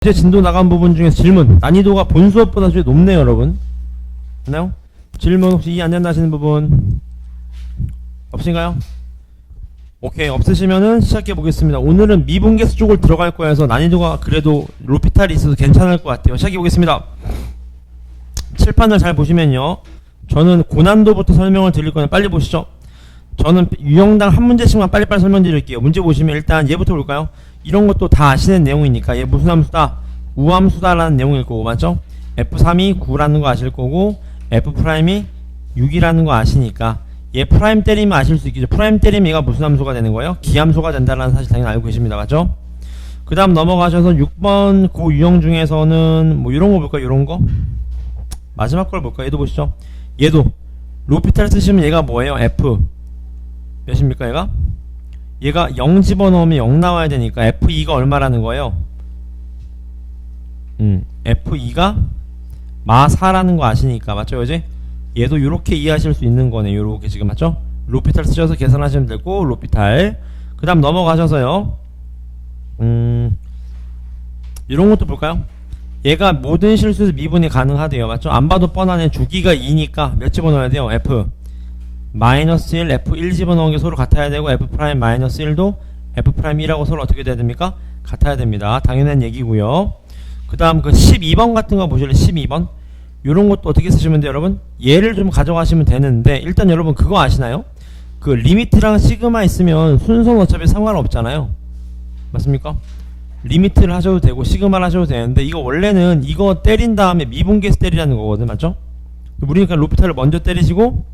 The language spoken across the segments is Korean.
이제 진도 나간 부분 중에서 질문 난이도가 본 수업보다 좀 높네요 여러분. 됐나요? 질문 혹시 이해 안 된다 하시는 부분 없으신가요? 오케이, 없으시면은 시작해 보겠습니다. 오늘은 미분계수 쪽을 들어갈 거여서 난이도가 그래도 로피탈이 있어서 괜찮을 것 같아요. 시작해 보겠습니다. 칠판을 잘 보시면요, 저는 고난도부터 설명을 드릴 거예요. 빨리 보시죠. 저는 유형당 한 문제씩만 빨리빨리 설명드릴게요. 문제 보시면 일단 얘부터 볼까요? 이런 것도 다 아시는 내용이니까 얘 무슨 함수다? 우함수다라는 내용일 거고, 맞죠? F3이 9라는 거 아실 거고 F'이 6이라는 거 아시니까 얘 프라임 때리면 아실 수 있겠죠. 프라임 때리면 얘가 무슨 함수가 되는 거예요? 기함수가 된다는 사실 당연히 알고 계십니다. 맞죠? 그 다음 넘어가셔서 6번 그 유형 중에서는 뭐 이런 거 볼까요? 이런 거? 마지막 걸 볼까요? 얘도 보시죠. 얘도 로피탈 쓰시면 얘가 뭐예요? F 몇입니까? 얘가 0 집어넣으면 0 나와야 되니까 F2가 얼마라는 거예요? F2가 마 4라는 거 아시니까, 맞죠? 그지? 얘도 이렇게 이해하실 수 있는 거네. 요렇게 지금, 맞죠? 로피탈 쓰셔서 계산하시면 되고, 로피탈. 그 다음 넘어가셔서요, 이런 것도 볼까요? 얘가 모든 실수에서 미분이 가능하대요. 맞죠? 안 봐도 뻔하네. 주기가 2니까 몇 집어넣어야 돼요? F 마이너스 1, F1 집어넣은 게 서로 같아야 되고, F 프라임 마이너스 1도 F 프라임 1하고 서로 어떻게 돼야 됩니까? 같아야 됩니다. 당연한 얘기고요. 그 다음 그 12번 같은 거 보실래요? 12번 요런 것도 어떻게 쓰시면 돼요 여러분? 얘를 좀 가져가시면 되는데, 일단 여러분 그거 아시나요? 그 리미트랑 시그마 있으면 순서는 어차피 상관없잖아요. 맞습니까? 리미트를 하셔도 되고 시그마를 하셔도 되는데, 이거 원래는 이거 때린 다음에 미분계수 때리라는 거거든. 맞죠? 우리니까 로피탈을 먼저 때리시고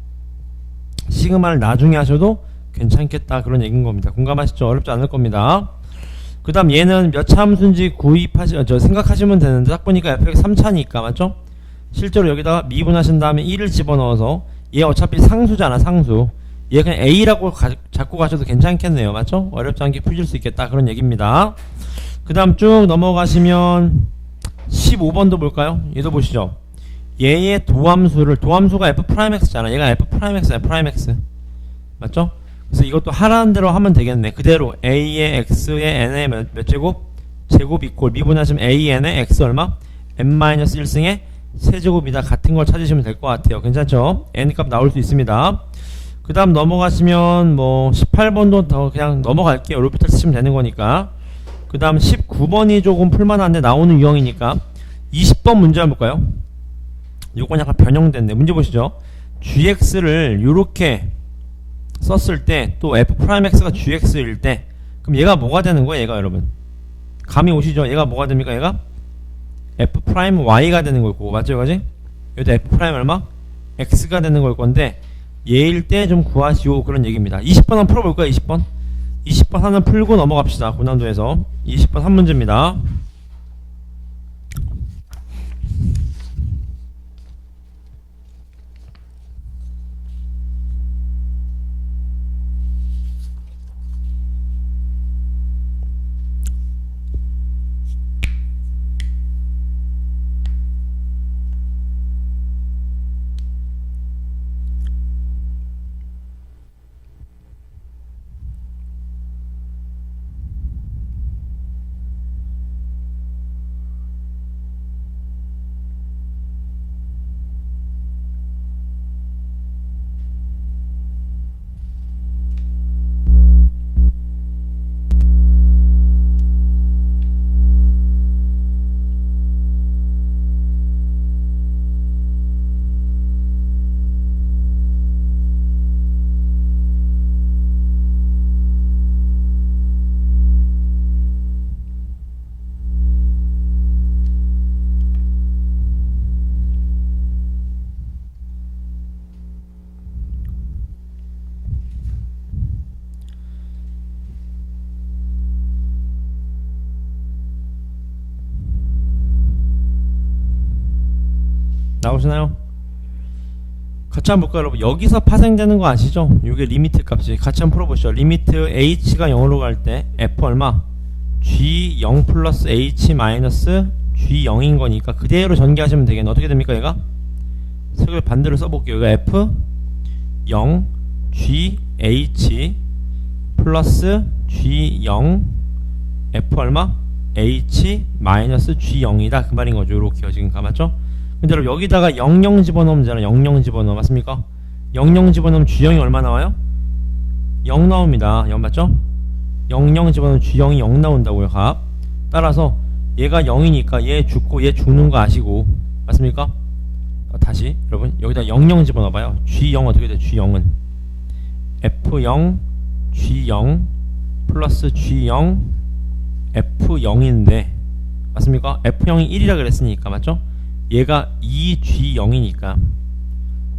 시그마를 나중에 하셔도 괜찮겠다, 그런 얘기인 겁니다. 공감하시죠? 어렵지 않을 겁니다. 그 다음 얘는 몇 차 함수인지 생각하시면 되는데, 딱 보니까 fx 3차니까, 맞죠? 실제로 여기다가 미분하신 다음에 1을 집어넣어서, 얘 어차피 상수잖아, 상수. 얘 그냥 a라고 잡고 가셔도 괜찮겠네요. 맞죠? 어렵지 않게 푸실 수 있겠다, 그런 얘기입니다. 그 다음 쭉 넘어가시면 15번도 볼까요? 얘도 보시죠. 얘의 도함수가 f'x잖아. 얘가 f'x야, 프라임x. 맞죠? 그래서 이것도 하라는 대로 하면 되겠네. 그대로 a의 x의 n의 몇 제곱? 제곱 이꼴 미분하시면 an의 x 얼마? n-1승의 세제곱이다. 같은 걸 찾으시면 될 것 같아요. 괜찮죠? n 값 나올 수 있습니다. 그 다음 넘어가시면 뭐 18번도 더 그냥 넘어갈게요. 로피탈 쓰시면 되는 거니까. 그 다음 19번이 조금 풀만한데 나오는 유형이니까 20번 문제 한번 볼까요? 요건 약간 변형됐네. 문제 보시죠. gx를 요렇게 썼을 때, 또 f'x가 gx일 때, 그럼 얘가 뭐가 되는 거예요? 얘가 여러분 감이 오시죠? 얘가 뭐가 됩니까? 얘가 f'y가 되는 걸 거고, 맞죠? 이거지? 여기도 f' 얼마? x가 되는 걸 건데, 얘일 때 좀 구하시오, 그런 얘기입니다. 20번 한번 풀어볼까요? 20번 하나 풀고 넘어갑시다. 고난도에서 20번 한 문제입니다. 나오시나요? 같이 한번 볼까요 여러분? 여기서 파생되는 거 아시죠? 이게 리미트 값이. 같이 한번 풀어보시죠. 리미트 h가 0으로 갈 때 f 얼마? g0 플러스 h 마이너스 g0인 거니까 그대로 전개하시면 되겠네. 어떻게 됩니까 얘가? 색을 반대로 써볼게요. 여기가 f 0 g h 플러스 g0 f 얼마? G0이다 그 말인 거죠. 요렇게요 지금 맞죠? 근데 여러분 여기다가 00 집어넣으면 되잖아. 00 집어넣어 맞습니까? 00 집어넣으면 G0이 얼마 나와요? 0 나옵니다. 0 맞죠? 00 집어넣으면 G0이 0 나온다고요. 값. 따라서 얘가 0이니까 얘 죽고 얘 죽는 거 아시고 맞습니까? 다시 여러분 여기다 00 집어넣어봐요. G0 어떻게 돼? G0은 F0 G0 플러스 G0 F0인데 맞습니까? F0이 1이라 그랬으니까 맞죠? 얘가 2G0이니까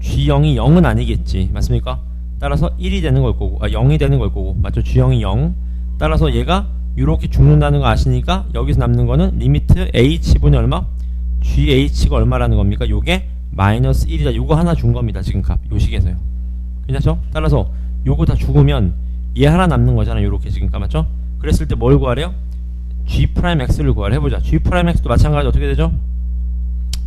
G0이 0은 아니겠지 맞습니까? 따라서 1이 되는 걸 거고 0이 되는 걸 거고 맞죠? G0이 0 따라서 얘가 이렇게 죽는다는 거 아시니까 여기서 남는 거는 리미트 H분의 얼마? GH가 얼마라는 겁니까? 요게 마이너스 1이다. 요거 하나 준 겁니다. 지금 값. 요 식에서요. 괜찮죠? 따라서 요거 다 죽으면 얘 하나 남는 거잖아요. 요렇게 지금 값 맞죠? 그랬을 때 뭘 구하래요? G'X를 구하래. 해보자. G'X도 마찬가지 어떻게 되죠?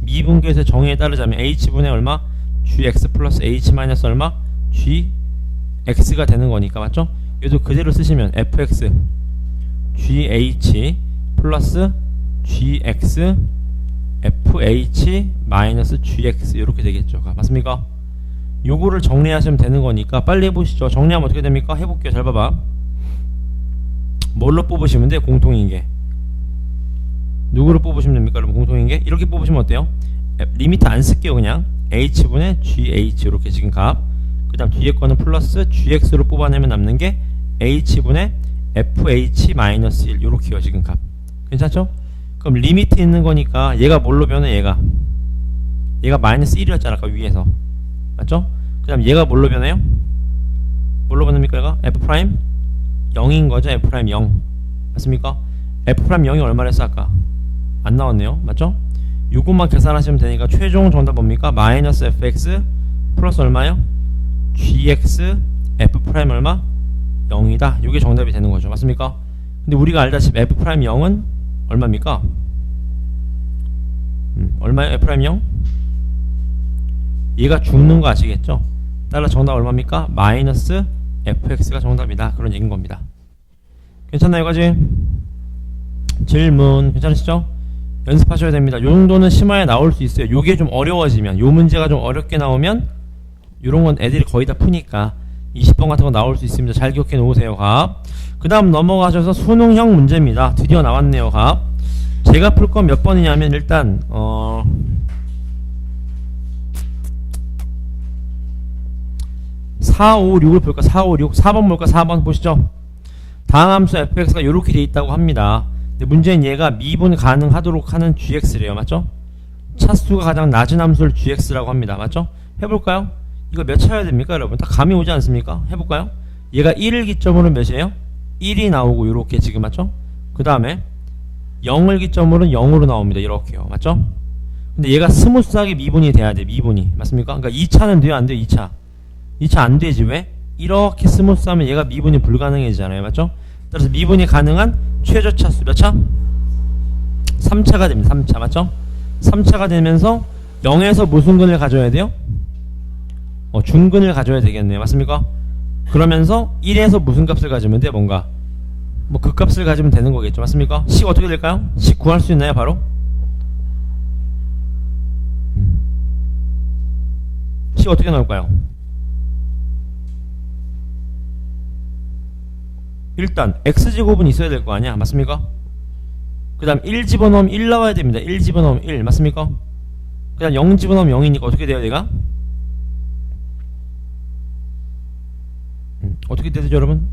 미분계에서 정의에 따르자면 H분의 얼마? GX 플러스 H 마이너스 얼마? GX가 되는 거니까 맞죠? 얘도 그대로 쓰시면 FX GH 플러스 GX FH 마이너스 GX 이렇게 되겠죠. 맞습니까? 요거를 정리하시면 되는 거니까 빨리 해보시죠. 정리하면 어떻게 됩니까? 해볼게요. 잘 봐봐. 뭘로 뽑으시면 돼? 공통인 게 누구를 뽑으시면 됩니까? 여러분 공통인 게 이렇게 뽑으시면 어때요? 리미트 안 쓸게요. 그냥 H분의 GH 이렇게 지금 값. 그 다음 뒤에 거는 플러스 GX로 뽑아내면 남는 게 H분의 FH 마이너스 1 요렇게요 지금 값. 괜찮죠? 그럼 리미트 있는 거니까 얘가 뭘로 변해? 얘가 마이너스 1이었잖아 아까 위에서 맞죠? 그 다음 얘가 뭘로 변해요? 뭘로 변합니까? 얘가 F' 0인 거죠. F' 0 맞습니까? F' 0이 얼마랬어 아까? 안 나왔네요 맞죠? 요것만 계산하시면 되니까 최종 정답 뭡니까? 마이너스 fx 플러스 얼마요? gx f' 얼마? 0이다. 요게 정답이 되는 거죠. 맞습니까? 근데 우리가 알다시피 f' 0은 얼마입니까? 얼마예요? f' 0? 얘가 죽는 거 아시겠죠? 따라 정답 얼마입니까? 마이너스 fx가 정답이다. 그런 얘기인 겁니다. 괜찮나요, 여기까지? 질문 괜찮으시죠? 연습하셔야 됩니다. 요 정도는 심화에 나올 수 있어요. 요게 좀 어려워지면, 요 문제가 좀 어렵게 나오면 요런 건 애들이 거의 다 푸니까 20번 같은 거 나올 수 있습니다. 잘 기억해 놓으세요. 값. 그 다음 넘어가셔서 수능형 문제입니다. 드디어 나왔네요. 값. 제가 풀 건 몇 번이냐면 일단 4, 5, 6을 볼까? 4, 5, 6 4번 볼까? 4번 보시죠. 다음 함수 fx가 이렇게 돼 있다고 합니다. 근데 문제는 얘가 미분 가능하도록 하는 gx래요. 맞죠? 차수가 가장 낮은 함수를 gx라고 합니다. 맞죠? 해볼까요? 이거 몇 차야 됩니까 여러분? 다 감이 오지 않습니까? 해볼까요? 얘가 1을 기점으로 몇이에요? 1이 나오고 요렇게 지금 맞죠? 그 다음에 0을 기점으로 0으로 나옵니다. 이렇게요. 맞죠? 근데 얘가 스무스하게 미분이 돼야 돼. 미분이. 맞습니까? 그러니까 2차는 돼요? 안 돼요? 2차. 2차 안 되지. 왜? 이렇게 스무스하면 얘가 미분이 불가능해지잖아요. 맞죠? 따라서 미분이 가능한 최저 차수 몇 차? 3차가 됩니다. 3차. 맞죠? 3차가 되면서 0에서 무슨 근을 가져야 돼요? 중근을 가져야 되겠네요. 맞습니까? 그러면서 1에서 무슨 값을 가지면 돼? 뭔가 뭐 그 값을 가지면 되는 거겠죠. 맞습니까? 식 어떻게 될까요? 식 구할 수 있나요? 바로? 식 어떻게 나올까요? 일단 x제곱은 있어야 될 거 아니야. 맞습니까? 그 다음 1 집어넣으면 1 나와야 됩니다. 1 집어넣으면 1 맞습니까? 그 다음 0 집어넣으면 0이니까 어떻게 돼요 얘가? 어떻게 되죠 여러분?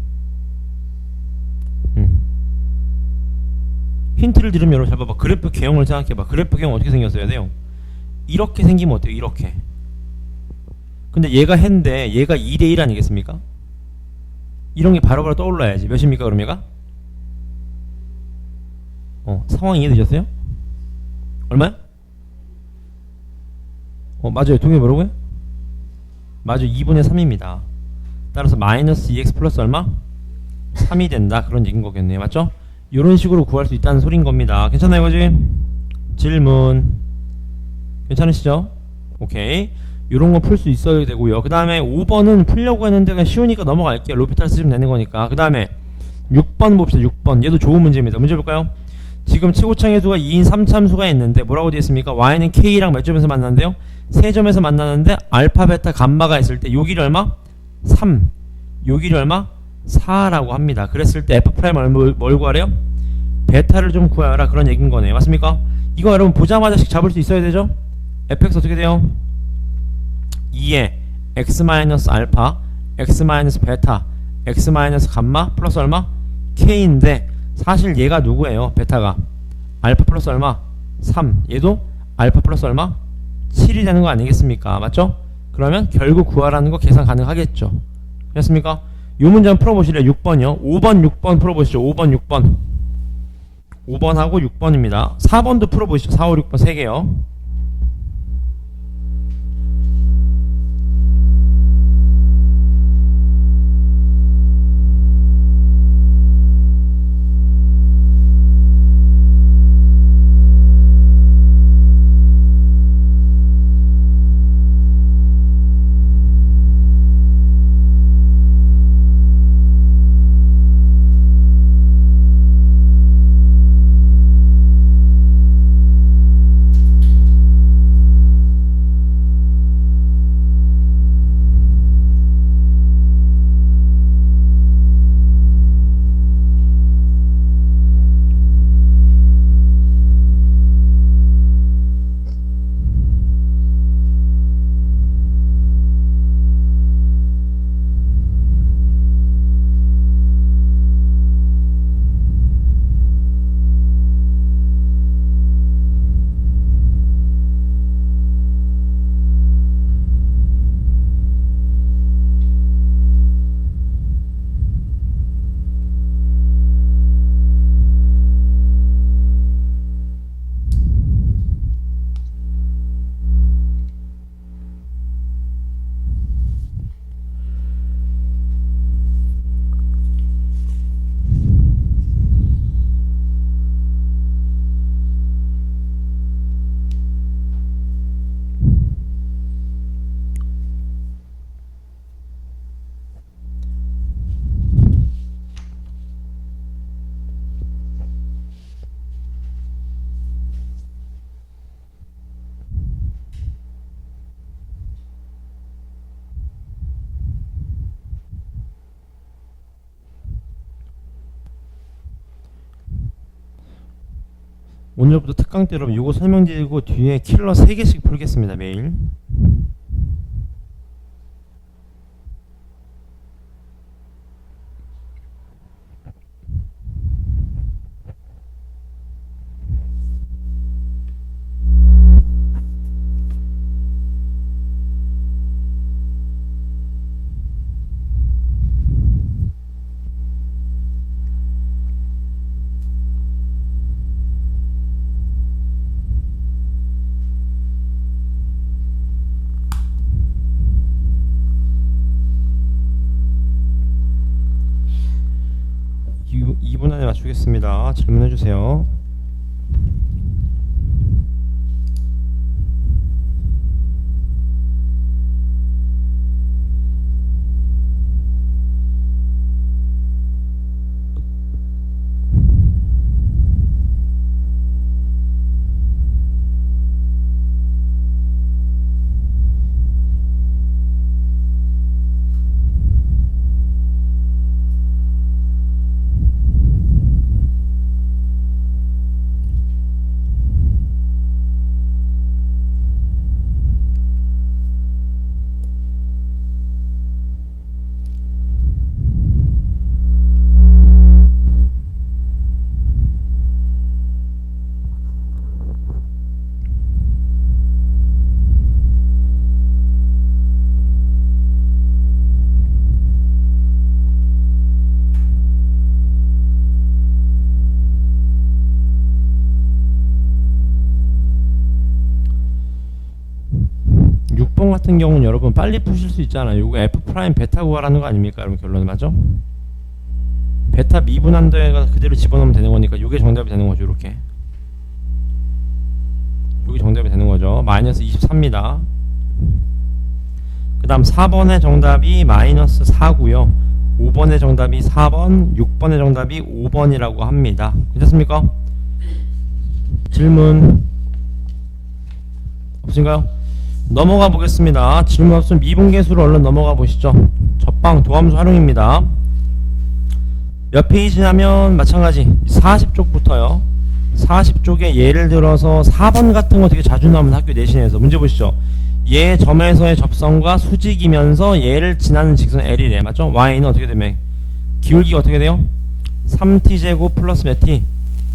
힌트를 드리면 여러분 잘 봐봐. 그래프 개형을 생각해봐. 그래프 개형 어떻게 생겼어야 돼요? 이렇게 생기면 어때요? 이렇게. 근데 얘가 해인데 얘가 2대1 아니겠습니까? 이런 게 바로바로 떠올라야지. 몇입니까 그럼 얘가? 상황 이해되셨어요? 얼마야? 맞아요. 동의 뭐라고요? 맞아요. 2분의 3입니다. 따라서 마이너스 2x 플러스 얼마? 3이 된다. 그런 얘기인 거겠네요. 맞죠? 이런 식으로 구할 수 있다는 소린 겁니다. 괜찮나요 이거지? 질문 괜찮으시죠? 오케이. 이런 거 풀 수 있어야 되고요. 그 다음에 5번은 풀려고 했는데 그냥 쉬우니까 넘어갈게요. 로피탈 쓰시면 되는 거니까. 그 다음에 6번 봅시다. 6번 얘도 좋은 문제입니다. 문제 볼까요? 지금 최고창의 수가 2인 3참수가 있는데 뭐라고 되어 있습니까? y는 k랑 몇 점에서 만나는데요? 세 점에서 만나는데 알파, 베타, 감마가 있을 때 요 길이 얼마? 3. 요 길이 얼마? 4라고 합니다. 그랬을 때 f 프라임 뭘 구하래요? 베타를 좀 구하라 그런 얘기인 거네요. 맞습니까? 이거 여러분 보자마자씩 잡을 수 있어야 되죠? fx 어떻게 돼요? 2에 x 마이너스 알파, x 마이너스 베타, x 마이너스 감마 플러스 얼마? k인데 사실 얘가 누구예요? 베타가 알파 플러스 얼마? 3. 얘도 알파 플러스 얼마? 7이 되는 거 아니겠습니까? 맞죠? 그러면 결국 구하라는 거 계산 가능하겠죠? 됐습니까? 이 문제 한번 풀어보실래요? 6번이요. 5번, 6번 풀어보시죠. 5번, 6번. 5번하고 6번입니다. 4번도 풀어보시죠. 4, 5, 6번 3개요. 오늘부터 특강 때 여러분 요거 설명드리고 뒤에 킬러 3개씩 풀겠습니다. 매일. 이 2분 안에 맞추겠습니다. 질문해주세요. 같은 경우는 여러분 빨리 푸실 수 있잖아요. 이거 f 프라임 베타 구하라는 거 아닙니까? 여러분 결론은 맞죠? 베타 미분한도에가 그대로 집어넣으면 되는 거니까 이게 정답이 되는 거죠. 이렇게 이게 정답이 되는 거죠. 마이너스 24입니다. 그 다음 4번의 정답이 마이너스 4고요 5번의 정답이 4번, 6번의 정답이 5번이라고 합니다. 괜찮습니까? 질문 없으신가요? 넘어가 보겠습니다. 질문 없으면 미분계수로 얼른 넘어가 보시죠. 접방 도함수 활용입니다. 몇 페이지냐면 마찬가지 40쪽부터요. 40쪽에 예를 들어서 4번 같은 거 되게 자주 나오면 학교 내신에서 문제 보시죠. 얘 점에서의 접선과 수직이면서 얘를 지나는 직선 L이래. 맞죠? Y는 어떻게 되면 기울기가 어떻게 돼요? 3t제곱 플러스 몇 t?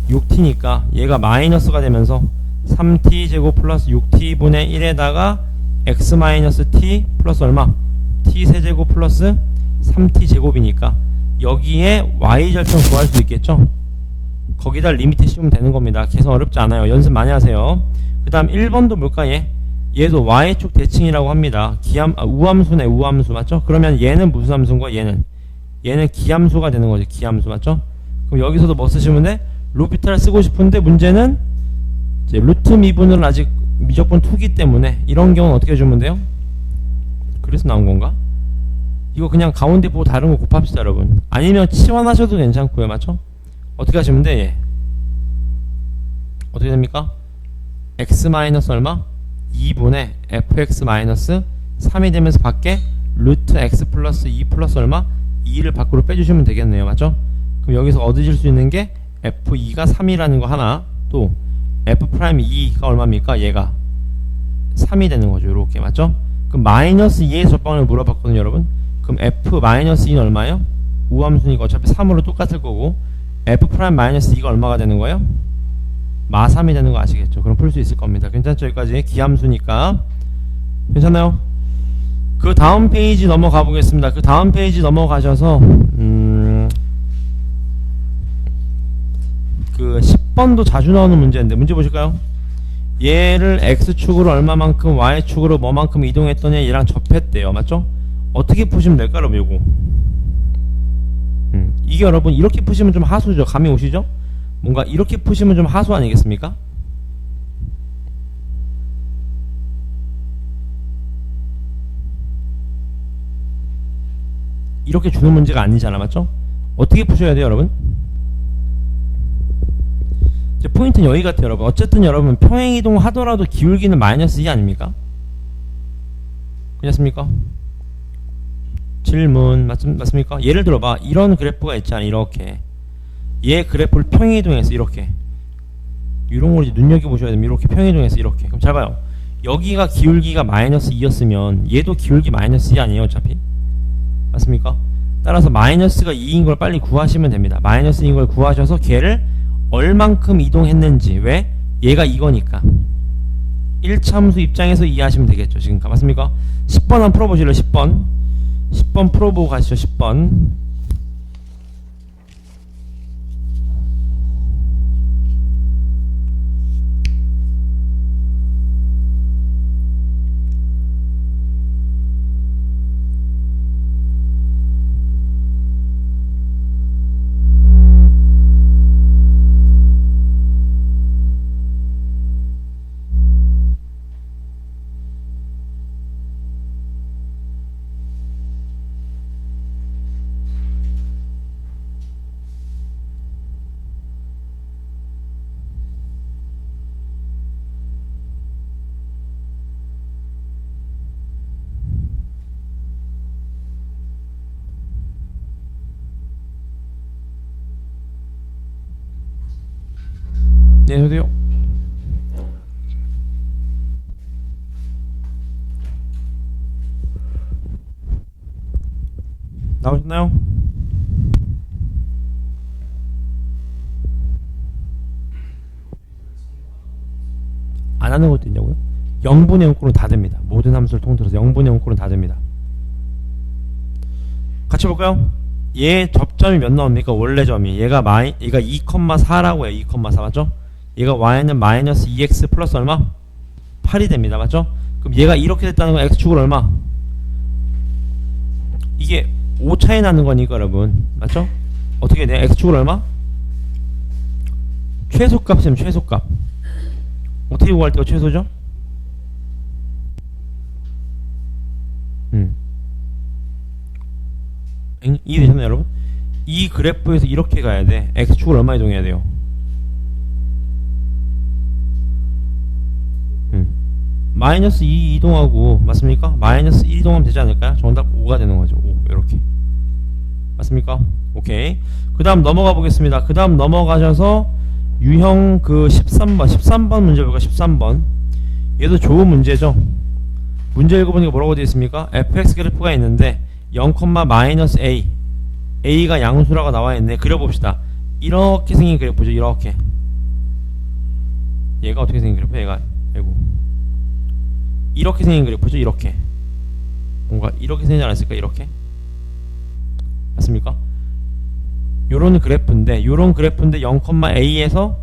6t니까 얘가 마이너스가 되면서 3t제곱 플러스 6t분의 1에다가 x 마이너스 t 플러스 얼마? t 세제곱 플러스 3t제곱이니까 여기에 y절편 구할 수 있겠죠? 거기다 리미트 씌우면 되는 겁니다. 계속 어렵지 않아요. 연습 많이 하세요. 그 다음 1번도 뭘까 얘도 y축 대칭이라고 합니다. 우함수네. 우함수 맞죠? 그러면 얘는 무슨 함수인 거야? 얘는 기함수가 되는 거죠. 기함수 맞죠? 그럼 여기서도 뭐 쓰시면 돼? 루피탈 쓰고 싶은데 문제는 이제 루트 미분은 아직 미적분 2기 때문에 이런 경우는 어떻게 해주면 돼요? 그래서 나온 건가? 이거 그냥 가운데 보고 다른 거 곱합시다 여러분. 아니면 치환하셔도 괜찮고요. 맞죠? 어떻게 하시면 돼? 얘 어떻게 됩니까? x 마이너스 얼마? 2분의 fx 마이너스 3이 되면서 밖에 루트 x 플러스 2 플러스 얼마? 2를 밖으로 빼주시면 되겠네요. 맞죠? 그럼 여기서 얻으실 수 있는 게 f2가 3이라는 거 하나, 또 f'2가 얼마입니까? 얘가 3이 되는 거죠. 요렇게 맞죠? 그럼 마이너스 2의 접방을 물어봤거든요 여러분. 그럼 f-2는 얼마예요? 우함수니까 어차피 3으로 똑같을 거고 f'-2가 얼마가 되는 거예요? 마3이 되는 거 아시겠죠? 그럼 풀 수 있을 겁니다. 괜찮죠? 여기까지 기함수니까 괜찮나요? 그 다음 페이지 넘어가 보겠습니다. 그 다음 페이지 넘어가셔서 그 10번도 자주 나오는 문제인데 문제 보실까요? 얘를 x축으로 얼마만큼 y축으로 뭐만큼 이동했더니 얘랑 접했대요. 맞죠? 어떻게 푸시면 될까 여러분 요거 이게 여러분 이렇게 푸시면 좀 하수죠. 감이 오시죠? 뭔가 이렇게 푸시면 좀 하수 아니겠습니까? 이렇게 주는 문제가 아니잖아. 맞죠? 어떻게 푸셔야 돼요 여러분? 이제 포인트는 여기 같아요 여러분. 어쨌든 여러분 평행이동 하더라도 기울기는 마이너스 2 아닙니까? 그렇습니까? 질문 맞습니까? 예를 들어봐 이런 그래프가 있잖아. 이렇게 얘 그래프를 평행이동해서 이렇게 이런 걸 이제 눈여겨보셔야 됩니다. 이렇게 평행이동해서 이렇게 그럼 잘 봐요. 여기가 기울기가 마이너스 2였으면 얘도 기울기 마이너스 2 아니에요 어차피? 맞습니까? 따라서 마이너스가 2인 걸 빨리 구하시면 됩니다. 마이너스 2인 걸 구하셔서 걔를 얼만큼 이동했는지. 왜? 얘가 이거니까 1차 함수 입장에서 이해하시면 되겠죠. 지금 맞습니까? 10번 한번 풀어보실래요? 10번 풀어보고 가시죠. 10번 네, 저도요. 나오셨나요? 안 하는 것도 있냐고요? 0분의 0꼴은 다 됩니다. 모든 함수를 통틀어서 0분의 0꼴은 다 됩니다. 같이 볼까요? 얘 접점이 몇 나옵니까? 원래 점이 얘가 2,4라고 해요. 2,4 맞죠? 얘가 y는 마이너스 2x 플러스 얼마? 8이 됩니다. 맞죠? 그럼 얘가 이렇게 됐다는 건 x축으로 얼마? 이게 5 차이 나는 거니까 여러분 맞죠? 어떻게 돼? x축으로 얼마? 최소값이면 최소값 어떻게 구할 때가 최소죠? 이해되셨나요 여러분? 이 그래프에서 이렇게 가야 돼. x축을 얼마 이동해야 돼요? 마이너스 2 이동하고 맞습니까? 마이너스 1 이동하면 되지 않을까요? 정답 5가 되는 거죠. 5 이렇게 맞습니까? 오케이. 그 다음 넘어가 보겠습니다. 그 다음 넘어가셔서 유형 그 13번 문제 볼까요? 13번 얘도 좋은 문제죠. 문제 읽어보니까 뭐라고 되어 있습니까? fx 그래프가 있는데 0, 마이너스 a a가 양수라고 나와 있네. 그려봅시다. 이렇게 생긴 그래프죠. 이렇게 얘가 어떻게 생긴 그래프? 얘가 아이고 이렇게 생긴 그래프죠. 이렇게 뭔가 이렇게 생기지 않았을까? 이렇게 맞습니까? 요런 그래프인데 0,a에서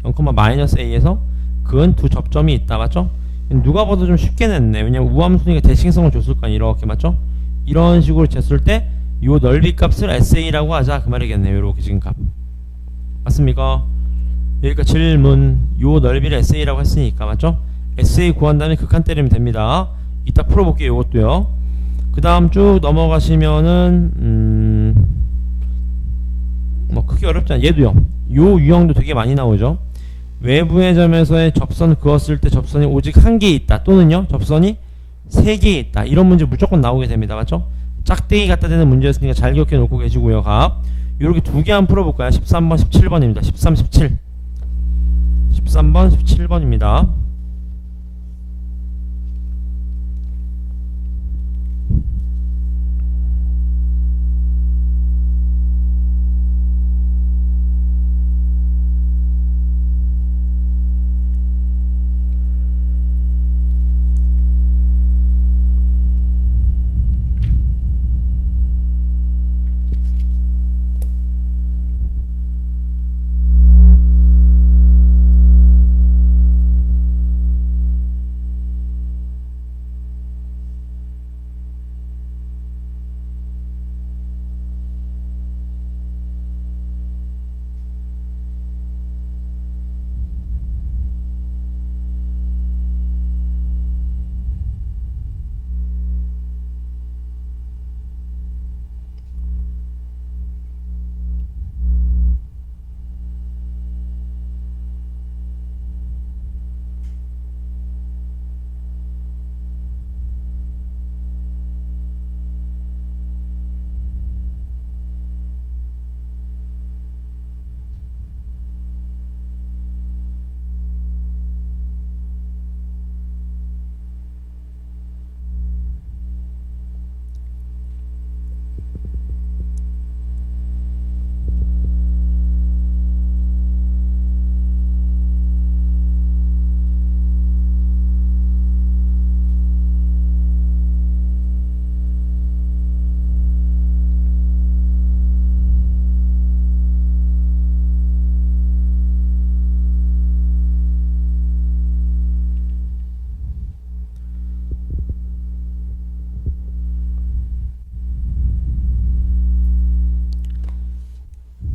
0, 마이너스 a에서 그은 두 접점이 있다. 맞죠? 누가 봐도 좀 쉽게 냈네. 왜냐면 우함순위가 대칭성을 줬을 거 아니에요. 이렇게 맞죠? 이런 식으로 쟀을 때 요 넓이 값을 SA라고 하자 그 말이겠네요. 요렇게 지금 값 맞습니까? 여기가 질문 요 넓이를 SA라고 했으니까 맞죠? SA 구한 다음에 극한 때리면 됩니다. 이따 풀어볼게요. 요것도요. 그 다음 쭉 넘어가시면은 뭐 크게 어렵지 않아. 얘도요. 요 유형도 되게 많이 나오죠. 외부의 점에서의 접선 그었을 때 접선이 오직 한 개 있다 또는요 접선이 세 개 있다. 이런 문제 무조건 나오게 됩니다. 맞죠? 짝대기 갖다 대는 문제였으니까 잘 기억해 놓고 계시고요. 값 요렇게 두 개 한번 풀어볼까요? 13번 17번입니다 13, 17 13번 17번입니다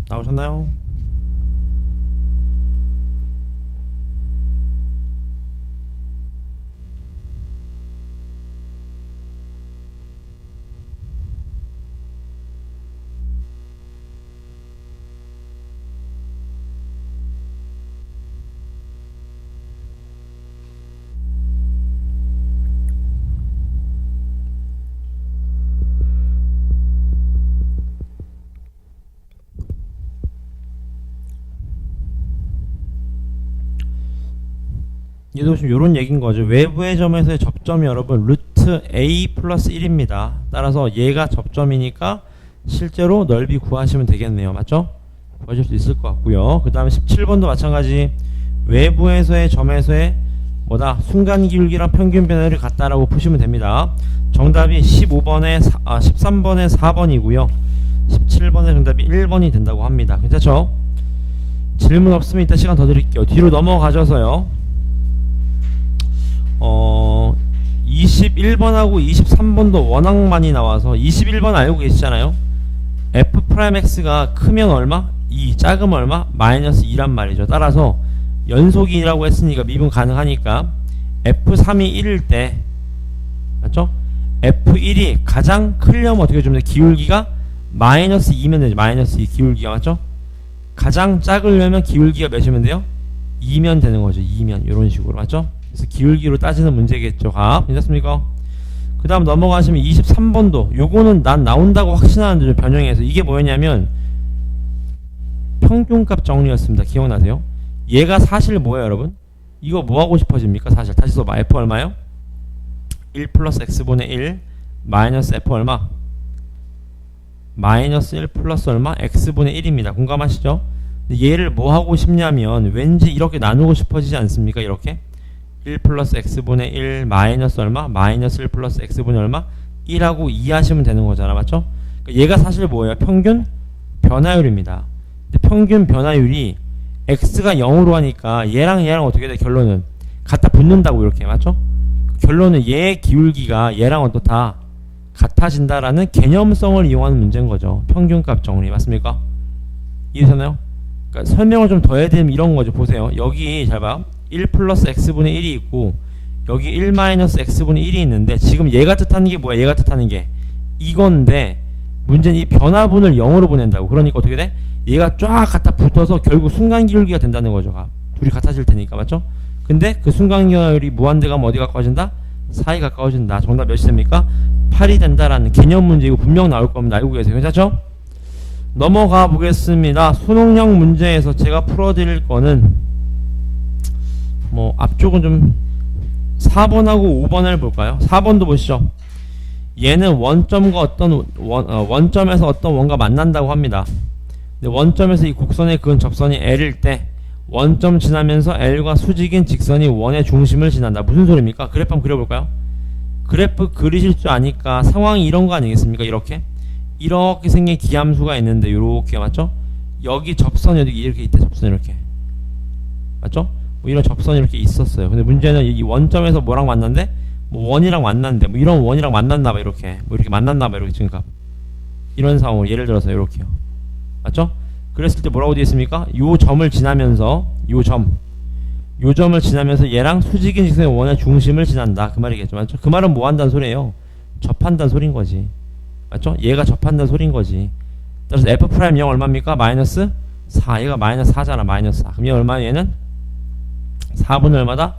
나오셨나요? 얘도 지금 요런 얘기인 거죠. 외부의 점에서의 접점이 여러분 루트 a 플러스 1입니다. 따라서 얘가 접점이니까 실제로 넓이 구하시면 되겠네요. 맞죠? 구하실 수 있을 것 같고요. 그 다음에 17번도 마찬가지 외부에서의 점에서의 뭐다 순간 기울기랑 평균 변화를 같다라고 푸시면 됩니다. 정답이 13번에 4번이고요 17번의 정답이 1번이 된다고 합니다. 괜찮죠? 질문 없으면 이따 시간 더 드릴게요. 뒤로 넘어가셔서요 21번하고 23번도 워낙 많이 나와서 21번 알고 계시잖아요. f'x가 크면 얼마? 2, 작으면 얼마? 마이너스 2란 말이죠. 따라서 연속이라고 했으니까 미분 가능하니까 f3이 1일 때 맞죠? f1이 가장 크려면 어떻게 좀 돼? 기울기가 마이너스 2면 되죠. 마이너스 2 기울기가 맞죠? 가장 작으려면 기울기가 몇이면 돼요? 2면 되는 거죠. 2면 이런 식으로 맞죠? 그래서 기울기로 따지는 문제겠죠. 각 괜찮습니까? 그 다음 넘어가시면 23번도 요거는 난 나온다고 확신하는데 좀 변형해서 이게 뭐였냐면 평균값 정리였습니다. 기억나세요? 얘가 사실 뭐예요 여러분? 이거 뭐 하고 싶어집니까? 사실 다시 써봐. f 얼마요? 1 플러스 x분의 1 마이너스 f 얼마? 마이너스 1 플러스 얼마? x분의 1입니다. 공감하시죠? 얘를 뭐 하고 싶냐면 왠지 이렇게 나누고 싶어지지 않습니까? 이렇게 1 플러스 x분의 1 마이너스 얼마? 마이너스 1 플러스 x분의 얼마? 1하고 2 하시면 되는 거잖아. 맞죠? 그러니까 얘가 사실 뭐예요? 평균 변화율입니다. 근데 평균 변화율이 x가 0으로 하니까 얘랑 어떻게 돼? 결론은 갖다 붙는다고 이렇게 맞죠? 결론은 얘의 기울기가 얘랑 어떻다? 같아진다라는 개념성을 이용하는 문제인 거죠. 평균값 정리 맞습니까? 이해되나요? 그러니까 설명을 좀 더 해야 되면 이런 거죠. 보세요. 여기 잘 봐. 1 플러스 x분의 1이 있고 여기 1 마이너스 x분의 1이 있는데 지금 얘가 뜻하는 게 뭐야? 얘가 뜻하는 게 이건데 문제는 이 변화분을 0으로 보낸다고. 그러니까 어떻게 돼? 얘가 쫙 갖다 붙어서 결국 순간 기울기가 된다는 거죠. 둘이 같아질 테니까 맞죠? 근데 그 순간 기울기 무한대 가면 어디 가까워진다? 4이 가까워진다. 정답 몇이 됩니까? 8이 된다라는 개념 문제이고 분명 나올 겁니다. 알고 계세요. 괜찮죠? 넘어가 보겠습니다. 수능형 문제에서 제가 풀어드릴 거는 뭐 앞쪽은 좀 4번하고 5번을 볼까요? 4번도 보시죠. 얘는 원점과 어떤 원점에서 어떤 원과 만난다고 합니다. 근데 원점에서 이 곡선에 그은 접선이 L일 때 원점 지나면서 L과 수직인 직선이 원의 중심을 지난다. 무슨 소리입니까? 그래프 한번 그려볼까요? 그래프 그리실 줄 아니까 상황이 이런 거 아니겠습니까? 이렇게 생긴 기함수가 있는데 이렇게 맞죠? 여기 접선이 이렇게 있대. 접선 이렇게 맞죠? 뭐 이런 접선이 이렇게 있었어요. 근데 문제는 이 원점에서 뭐랑 만났는데 뭐 원이랑 만났는데 뭐 이런 원이랑 만났나봐. 이렇게 뭐 이렇게 만났나봐. 이렇게 지금 이런 상황으로 예를 들어서 이렇게요. 맞죠? 그랬을 때 뭐라고 되어 있습니까? 요 점을 지나면서 요 점을 지나면서 얘랑 수직인 직선의 원의 중심을 지난다. 그 말이겠죠. 맞죠? 그 말은 뭐 한다는 소리예요? 접한다는 소린 거지. 맞죠? 얘가 접한다는 소린 거지. 따라서 f' 0 얼마입니까? 마이너스 4. 얘가 마이너스 4잖아. 마이너스 4. 그럼 얘 얼마야? 얘는 4분의 얼마다?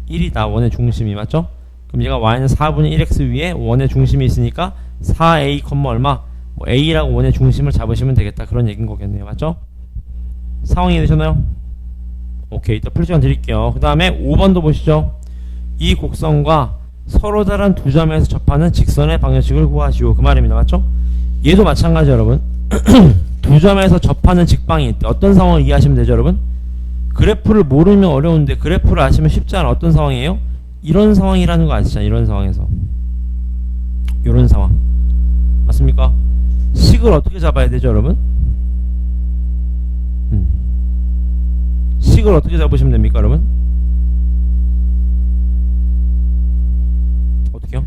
1이다. 원의 중심이. 맞죠? 그럼 얘가 마이너스 4분의 1x 위에 원의 중심이 있으니까 4a, 얼마? 뭐 a라고 원의 중심을 잡으시면 되겠다. 그런 얘기인 거겠네요. 맞죠? 상황이 되셨나요? 오케이. 이따 풀 시간 드릴게요. 그 다음에 5번도 보시죠. 이 곡선과 서로 다른 두 점에서 접하는 직선의 방정식을 구하시오. 그 말입니다. 맞죠? 얘도 마찬가지 여러분. 두 점에서 접하는 직방이 있대. 어떤 상황을 이해하시면 되죠 여러분? 그래프를 모르면 어려운데 그래프를 아시면 쉽지 않아. 어떤 상황이에요? 이런 상황이라는 거 아시잖아요. 이런 상황에서 이런 상황 맞습니까? 식을 어떻게 잡아야 되죠 여러분? 식을 어떻게 잡으시면 됩니까 여러분? 어떻게요?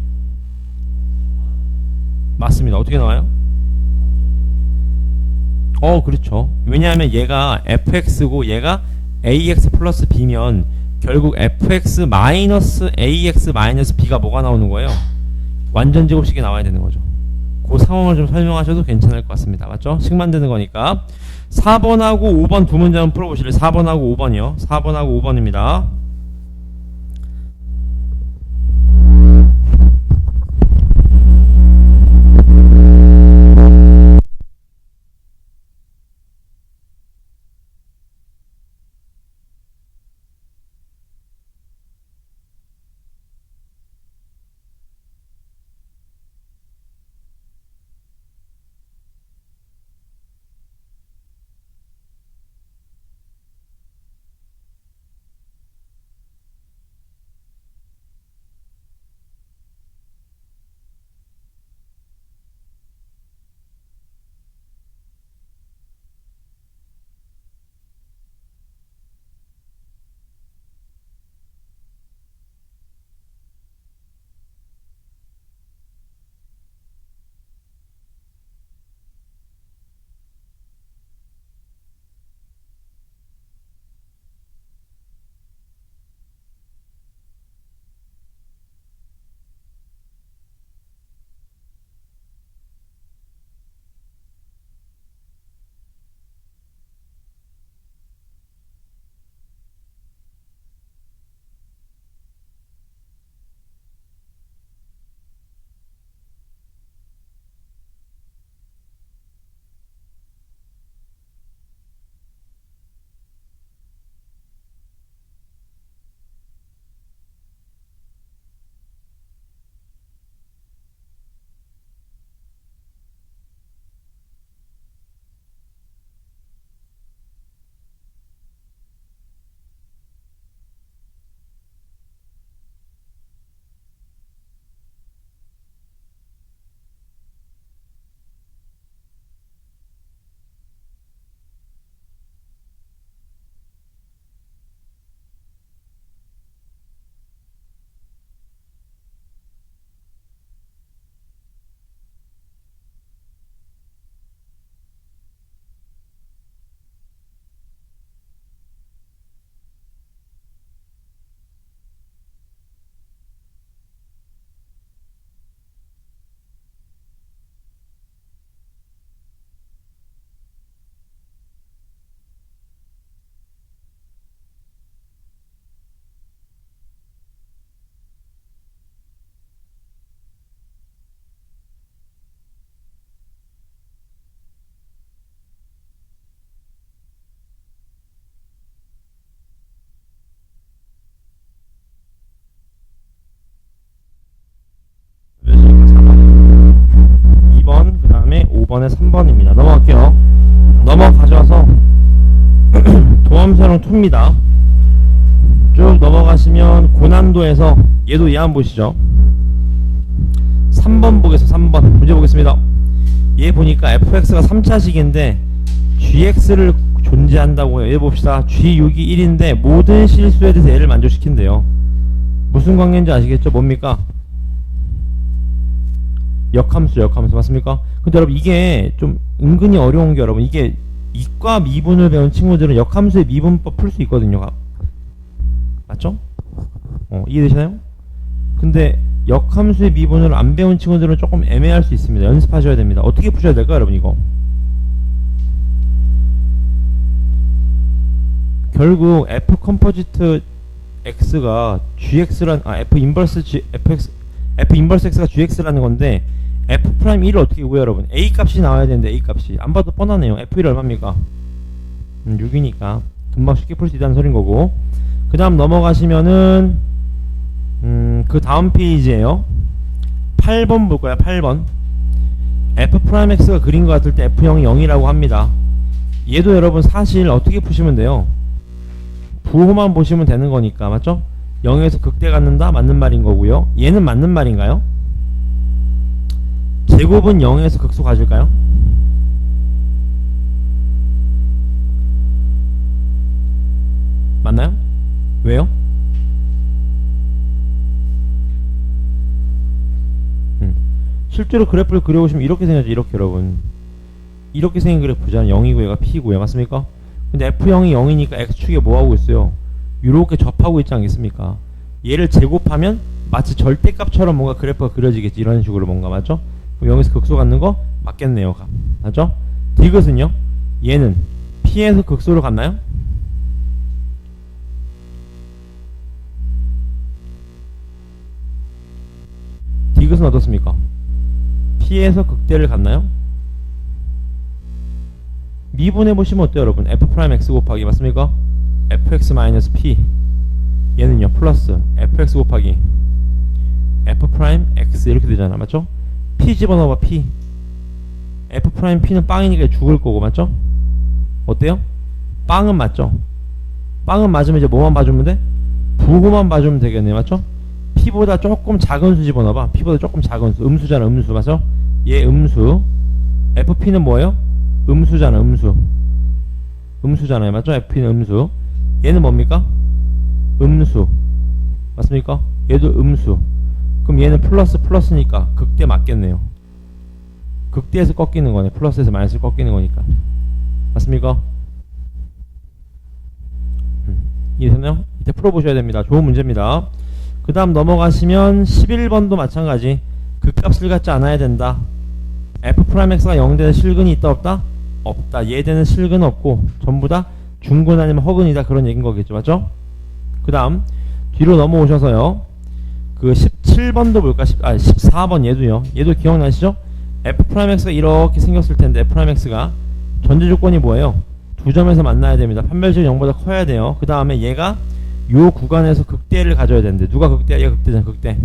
맞습니다. 어떻게 나와요? 그렇죠. 왜냐하면 얘가 fx고 얘가 ax 플러스 b면 결국 fx 마이너스 ax 마이너스 b가 뭐가 나오는 거예요? 완전 제곱식이 나와야 되는 거죠. 그 상황을 좀 설명하셔도 괜찮을 것 같습니다. 맞죠? 식 만드는 거니까 4번하고 5번 두 문제 한번 풀어보실래요? 4번하고 5번이요. 4번하고 5번입니다. 6번에 3번입니다. 넘어갈게요. 넘어가셔서 도함수랑 2입니다. 쭉 넘어가시면 고난도에서 얘도 얘 한번 보시죠. 3번 보겠습니다. 3번 문제 보겠습니다. 얘 보니까 fx가 3차식인데 gx를 존재한다고 해요. 얘 봅시다. g6이 1인데 모든 실수에 대해서 얘를 만족시킨대요. 무슨 관계인지 아시겠죠? 뭡니까? 역함수 맞습니까? 근데 여러분 이게 좀 은근히 어려운 게 여러분 이게 이과 미분을 배운 친구들은 역함수의 미분법 풀 수 있거든요. 맞죠? 이해되시나요? 근데 역함수의 미분을 안 배운 친구들은 조금 애매할 수 있습니다. 연습하셔야 됩니다. 어떻게 푸셔야 될까요, 여러분 이거? 결국 f 컴포지트 x가 gx란 f 인버스 x가 gx라는 건데 f 프라임 1을 어떻게 구해요, 여러분? a 값이 나와야 되는데 a 값이 안 봐도 뻔하네요. f1 얼마입니까? 6이니까 금방 쉽게 풀 수 있다는 소린 거고. 그 다음 넘어가시면은 그 다음 페이지에요. 8번 볼 거야. 8번 f 프라임 x가 그린 것 같을 때 f0이 0이라고 합니다. 얘도 여러분 사실 어떻게 푸시면 돼요? 부호만 보시면 되는 거니까. 맞죠? 0에서 극대 갖는다 맞는 말인 거고요. 얘는 맞는 말인가요? 제곱은 0에서 극소 가질까요? 맞나요? 왜요? 실제로 그래프를 그려보시면 이렇게 생겼죠. 이렇게 여러분 이렇게 생긴 그래프잖아요. 0이고 얘가 P고요. 맞습니까? 근데 F0이 0이니까 X축에 뭐하고 있어요? 이렇게 접하고 있지 않겠습니까? 얘를 제곱하면 마치 절대값처럼 뭔가 그래프가 그려지겠지. 이런 식으로 뭔가. 맞죠? 그럼 0에서 극소 갖는 거 맞겠네요. 맞죠? 디귿은요? 얘는 P에서 극소로 갔나요? 디귿은 어떻습니까? P에서 극대를 갔나요? 미분해보시면 어때요, 여러분? f'(x) 곱하기 맞습니까? fx-p 얘는요 플러스 fx 곱하기 f'(x) 이렇게 되잖아. 맞죠? p 집어넣어봐. p f'p는 빵이니까 죽을 거고. 맞죠? 어때요? 빵은 맞죠? 빵은 맞으면 이제 뭐만 봐주면 돼? 부호만 봐주면 되겠네. 맞죠? p보다 조금 작은 수 집어넣어봐. p보다 조금 작은 수. 음수잖아. 음수. 맞죠? 얘 음수. fp는 뭐예요? 음수잖아. 음수. 음수잖아요. 맞죠? fp는 음수. 얘는 뭡니까? 음수. 맞습니까? 얘도 음수. 그럼 얘는 플러스니까 극대 맞겠네요. 극대에서 꺾이는 거네. 플러스에서 마이너스 꺾이는 거니까. 맞습니까? 이해됐나요? 이때 풀어보셔야 됩니다. 좋은 문제입니다. 그 다음 넘어가시면 11번도 마찬가지. 극값을 갖지 않아야 된다. f'x가 0되는 실근이 있다 없다? 없다. 얘되는 실근 없고 전부 다 중근 아니면 허근이다. 그런 얘기인 거겠죠. 맞죠? 그 다음 뒤로 넘어오셔서요. 그 17번도 볼까? 14번 얘도 기억나시죠? f'x가 이렇게 생겼을 텐데 f'x가 전제 조건이 뭐예요? 두 점에서 만나야 됩니다. 판별식이 0보다 커야 돼요. 그 다음에 얘가 요 구간에서 극대를 가져야 되는데 누가 극대야? 얘가 극대잖아. 극대.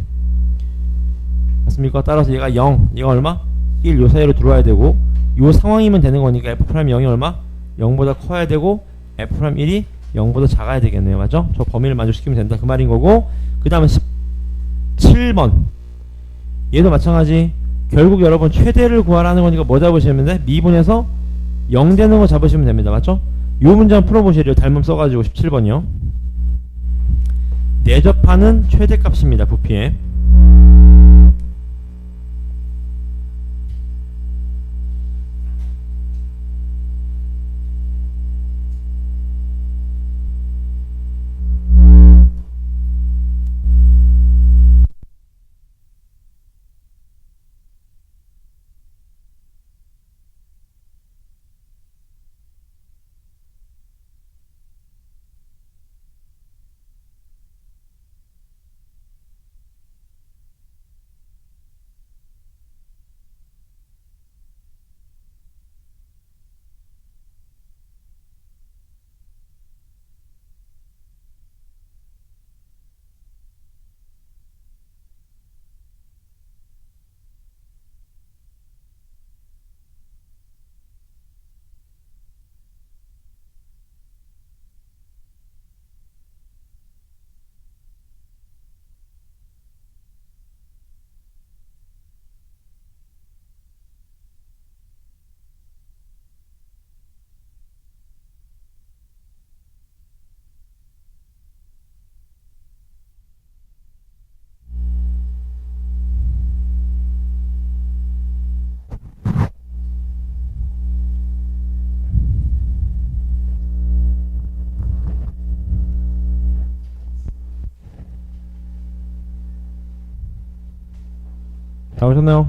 맞습니까? 따라서 얘가 0, 얘가 얼마? 1 요 사이로 들어와야 되고 요 상황이면 되는 거니까 f'0이 얼마? 0보다 커야 되고 f'1이 0보다 작아야 되겠네요. 맞죠? 저 범위를 만족시키면 된다. 그 말인 거고. 그 다음에 17번 얘도 마찬가지. 결국 여러분 최대를 구하라는 거니까 뭐 잡으시면 돼? 미분해서 0 되는 거 잡으시면 됩니다. 맞죠? 요 문제 한번 풀어보시래요. 닮음 써가지고 17번이요. 내접하는 최대값입니다. 부피에. 다 오셨나요?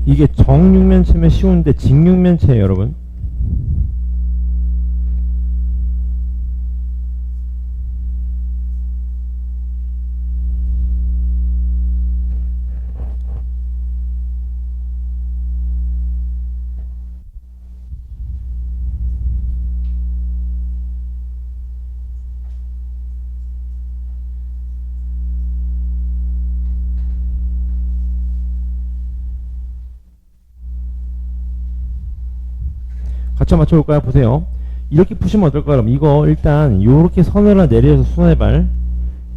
이게 정육면체면 쉬운데 직육면체예요, 여러분. 같이 맞춰볼까요? 보세요. 이렇게 푸시면 어떨까요? 그럼 이거 일단 요렇게 선을 하나 내려서 순회발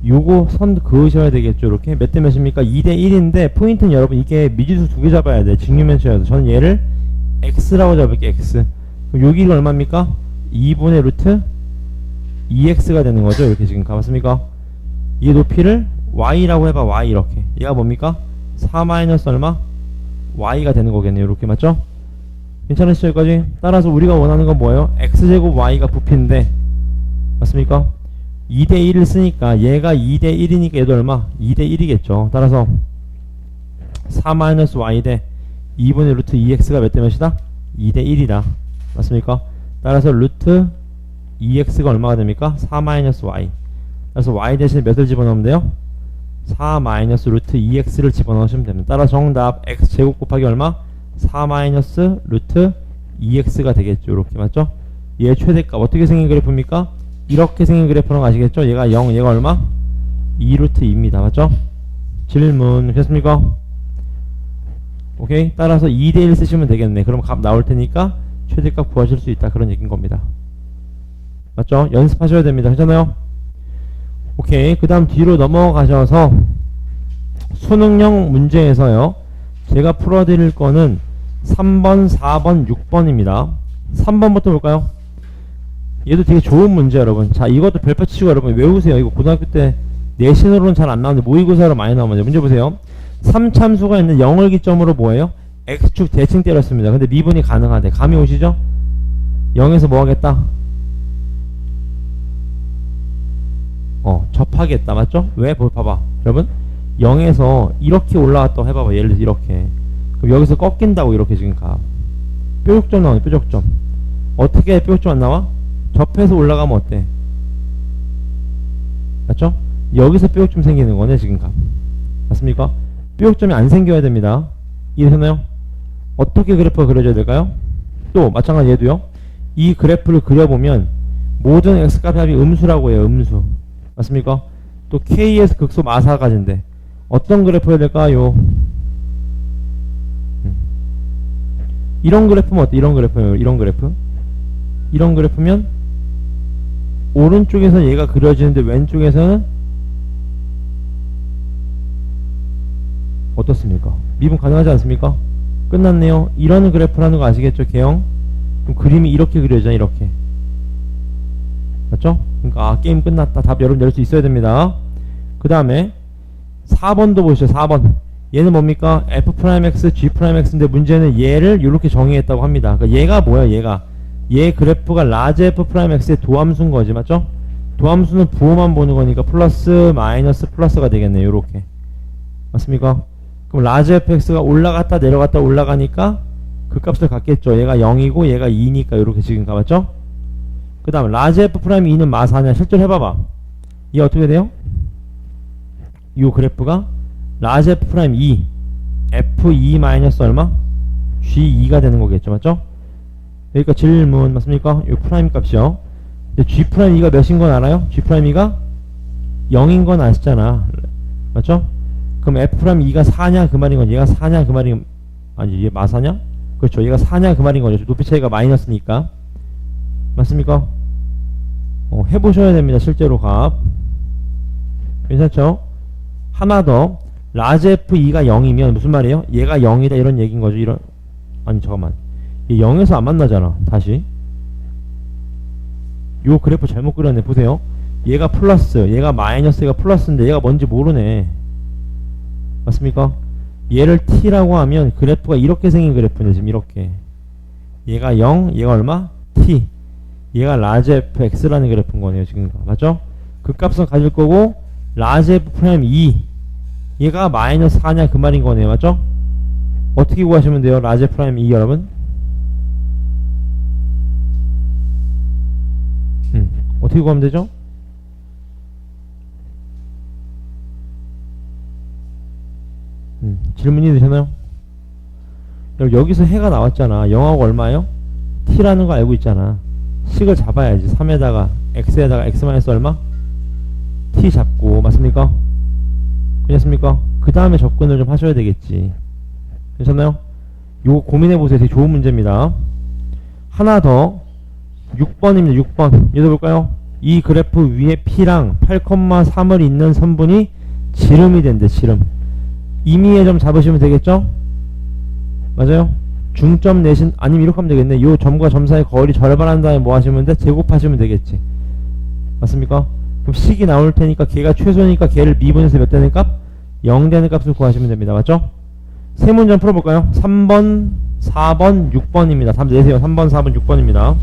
요거 선 그으셔야 되겠죠. 이렇게 몇 대 몇입니까? 2대 1인데 포인트는 여러분 이게 미지수 두 개 잡아야 돼. 직육면체여서 저는 얘를 x라고 잡을게요. x. 그럼 요 길이가 얼마입니까? 2분의 루트 2x가 되는 거죠. 이렇게 지금 가봤습니까? 이 높이를 y라고 해봐. y 이렇게. 얘가 뭡니까? 4 마이너스 얼마? y가 되는 거겠네요. 이렇게 맞죠? 괜찮으시죠? 여기까지? 따라서 우리가 원하는 건 뭐예요? x제곱 y가 부피인데 맞습니까? 2대 1을 쓰니까 얘가 2대 1이니까 얘도 얼마? 2대 1이겠죠. 따라서 4 마이너스 y 대 2분의 루트 2x가 몇 대 몇이다? 2대 1이다. 맞습니까? 따라서 루트 2x가 얼마가 됩니까? 4 마이너스 y. 그래서 y 대신에 몇을 집어넣으면 돼요? 4 마이너스 루트 2x를 집어넣으시면 됩니다. 따라서 정답 x제곱 곱하기 얼마? 4 마이너스 루트 2x가 되겠죠. 이렇게 맞죠? 얘 최대값 어떻게 생긴 그래프입니까? 이렇게 생긴 그래프는 아시겠죠? 얘가 0, 얘가 얼마? 2 루트 2입니다. 맞죠? 질문 됐습니까? 오케이? 따라서 2대 1 쓰시면 되겠네. 그럼 값 나올 테니까 최대값 구하실 수 있다. 그런 얘기인 겁니다. 맞죠? 연습하셔야 됩니다. 하잖아요? 오케이. 그 다음 뒤로 넘어가셔서 수능형 문제에서요. 제가 풀어드릴 거는 3번, 4번, 6번입니다. 3번부터 볼까요? 얘도 되게 좋은 문제 여러분. 자, 이것도 별표 치고 여러분 외우세요. 이거 고등학교 때 내신으로는 잘 안 나오는데 모의고사로 많이 나오는데 문제 보세요. 3참수가 있는 0을 기점으로 뭐예요? x축 대칭 때렸습니다. 근데 미분이 가능하대. 감이 오시죠? 0에서 뭐 하겠다? 접하겠다. 맞죠? 왜? 봐봐. 여러분 0에서 이렇게 올라갔다고 해봐봐. 예를 들어서 이렇게. 그럼 여기서 꺾인다고 이렇게 지금 가. 뾰족점 나오네. 뾰족점. 어떻게 뾰족점 안 나와? 접해서 올라가면 어때? 맞죠? 여기서 뾰족점 생기는 거네 지금 가. 맞습니까? 뾰족점이 안 생겨야 됩니다. 이해되나요? 어떻게 그래프가 그려져야 될까요? 또 마찬가지 얘도요. 이 그래프를 그려보면 모든 x값 합이 음수라고 해요. 음수. 맞습니까? 또 k에서 극소 마사가지인데 어떤 그래프여야 될까요? 이런 그래프면 어때? 이런 그래프예요. 이런 그래프. 이런 그래프면 오른쪽에서 얘가 그려지는데 왼쪽에서는 어떻습니까? 미분 가능하지 않습니까? 끝났네요. 이런 그래프라는 거 아시겠죠? 개형. 그럼 그림이 이렇게 그려져. 이렇게. 맞죠? 그러니까 게임 끝났다. 답 여러분 낼 수 있어야 됩니다. 그 다음에 4번도 보시죠. 4번. 얘는 뭡니까? f'x, g'x인데 문제는 얘를 이렇게 정의했다고 합니다. 그러니까 얘가 뭐야? 얘 그래프가 라지 f'x의 도함수인 거지. 맞죠? 도함수는 부호만 보는 거니까 플러스 마이너스 플러스가 되겠네요. 요렇게. 맞습니까? 그럼 라지 fx가 올라갔다 내려갔다 올라가니까 그 값을 갖겠죠. 얘가 0이고 얘가 2니까 요렇게 지금 가봤죠? 그 다음 라지 f'2는 마사냐? 실제로 해봐봐. 얘 어떻게 돼요? 요 그래프가 라지 f'2 f2 마이너스 얼마? g2가 되는 거겠죠. 맞죠? 여기가 질문 맞습니까? 이 프라임 값이요. G 프라임 2가 몇인 건 알아요? G 프라임 2가 0인 건 아시잖아. 맞죠? 그럼 F 프라임 2가 4냐 그 말인 건 얘가 4냐 그 말인 아니 얘 마사냐? 그렇죠. 얘가 4냐 그 말인 거죠. 높이 차이가 마이너스니까. 맞습니까? 해보셔야 됩니다. 실제로 값. 괜찮죠? 하나 더. 라지 F2가 0이면 무슨 말이에요? 얘가 0이다 이런 얘기인 거죠. 이런 아니 잠깐만. 얘 0에서 안 만나잖아. 다시. 요 그래프 잘못 그렸네. 보세요. 얘가 플러스, 얘가 마이너스, 얘가 플러스인데 얘가 뭔지 모르네. 맞습니까? 얘를 t라고 하면 그래프가 이렇게 생긴 그래프네. 지금 이렇게. 얘가 0, 얘가 얼마? t. 얘가 라지 fx라는 그래프인 거네요. 지금. 맞죠? 그 값은 가질 거고 라지 f 프라임 2 얘가 마이너스 4냐 그 말인 거네요. 맞죠? 어떻게 구하시면 돼요? 라지 프라임 2 여러분? 어떻게 구하면 되죠? 질문이 되셨나요? 여기서 해가 나왔잖아. 0하고 얼마예요? t라는 거 알고 있잖아. 식을 잡아야지. 3에다가 x에다가 x 마이너스 얼마? t 잡고 맞습니까? 괜찮습니까? 그 다음에 접근을 좀 하셔야 되겠지. 괜찮나요? 요거 고민해보세요. 되게 좋은 문제입니다. 하나 더 6번입니다. 6번 읽어볼까요? 이 그래프 위에 P랑 8,3을 잇는 선분이 지름이 된대. 지름. 임의의 점 잡으시면 되겠죠? 맞아요? 중점 내신 아니면 이렇게 하면 되겠네. 요 점과 점 사이 거리 절반한 다음에 뭐 하시면 돼? 제곱하시면 되겠지. 맞습니까? 그럼 식이 나올 테니까 걔가 최소니까 걔를 미분해서 몇 되는 값? 0 되는 값을 구하시면 됩니다. 맞죠? 세 문제 풀어볼까요? 3번, 4번, 6번입니다. 답 내세요. 3번, 4번, 6번입니다.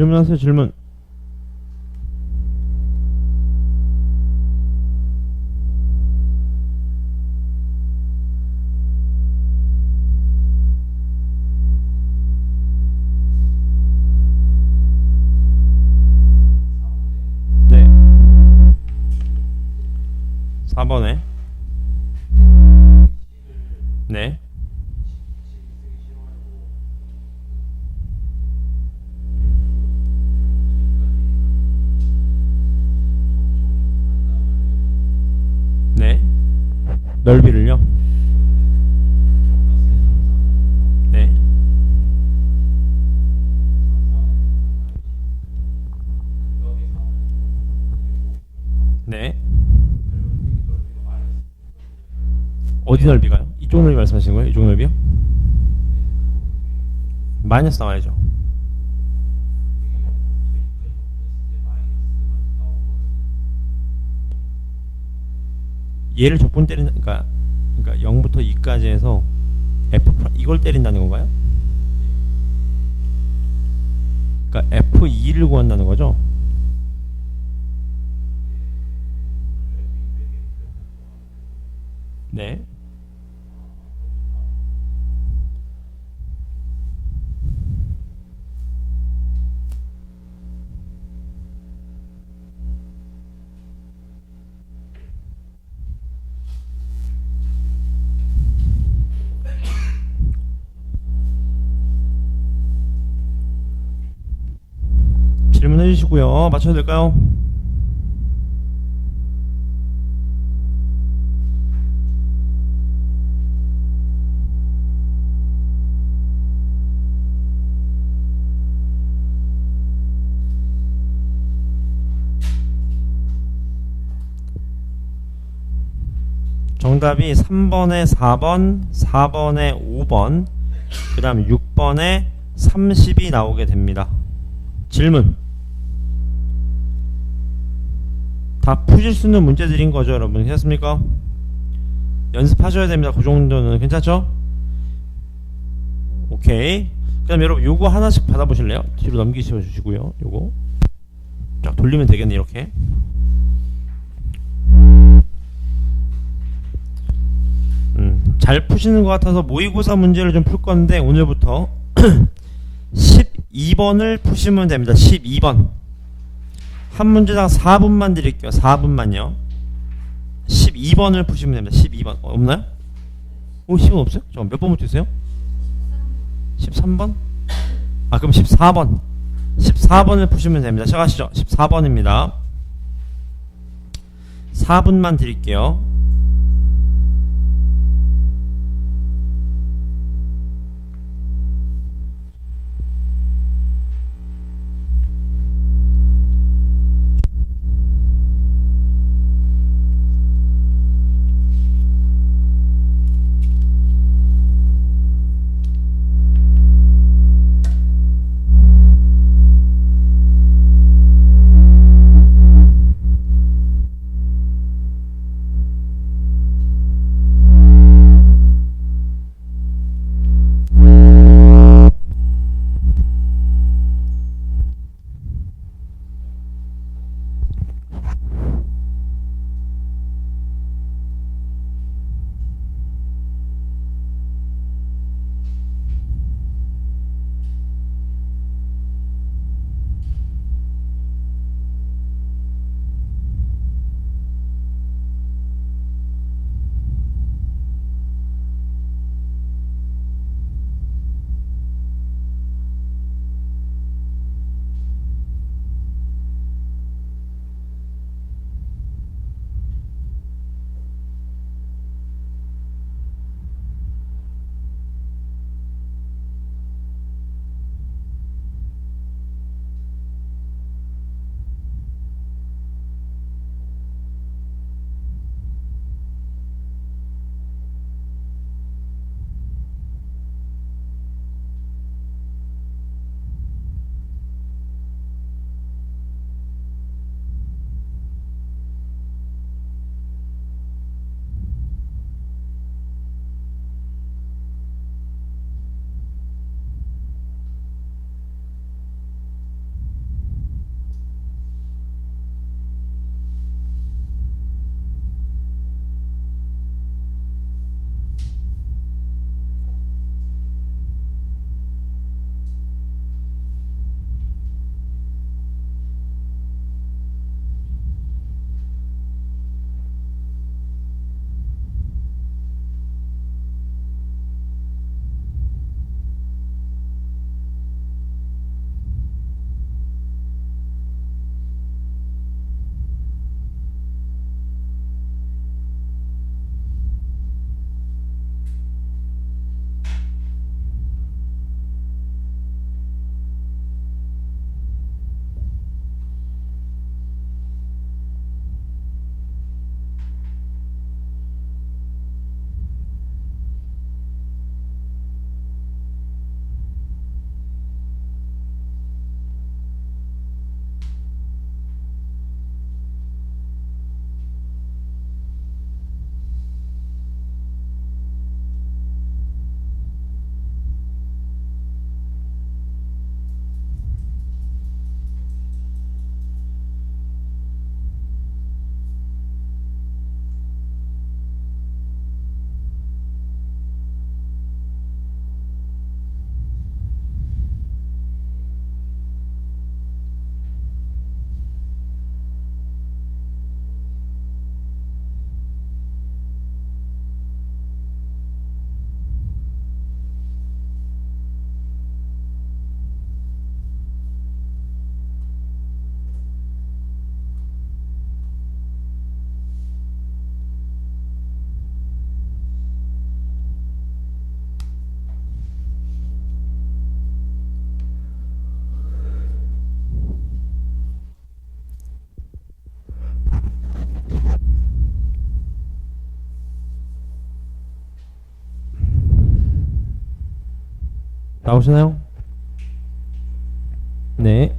질문하세요. 질문. 4번에. 네. 네. 넓이를요? 네. 네. 어디 넓이가요? 이쪽 넓이 말씀하시는 거예요? 이쪽 넓이요? 마이너스 나와야죠. 얘를 적분 때리는, 그러니까 0부터 2까지 해서 f 이걸 때린다는 건가요? 그러니까 f2를 구한다는 거죠. 네. 질문해 주시고요. 맞춰도 될까요? 정답이 3번에 4번, 4번에 5번, 그 다음 6번에 30이 나오게 됩니다. 질문. 다 푸실 수 있는 문제들인 거죠, 여러분. 괜찮습니까? 연습하셔야 됩니다. 그 정도는. 괜찮죠? 오케이. 그 다음 여러분 요거 하나씩 받아보실래요? 뒤로 넘기셔 주시고요. 요거 쫙 돌리면 되겠네. 이렇게. 잘 푸시는 것 같아서 모의고사 문제를 좀 풀 건데 오늘부터 12번을 푸시면 됩니다. 12번 한 문제당 4분만 드릴게요. 4분만요. 12번을 푸시면 됩니다. 12번 없나요? 오, 10번 없어요? 잠깐 몇 번부터 있어요? 13번? 아, 그럼 14번 14번을 푸시면 됩니다. 시작하시죠. 14번입니다. 4분만 드릴게요. 나오시나요? 네.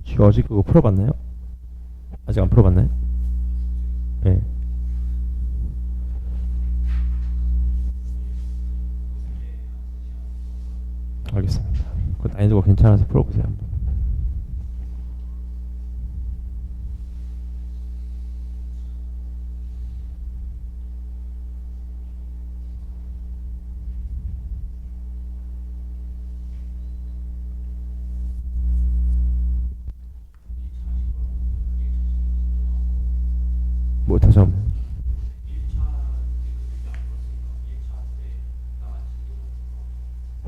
지금 어제 그거 풀어봤나요? 아직 안 풀어봤나요? 네. 알겠습니다. 그 난이도가 괜찮아서 풀어보세요 한번. 뭐 다시 한번.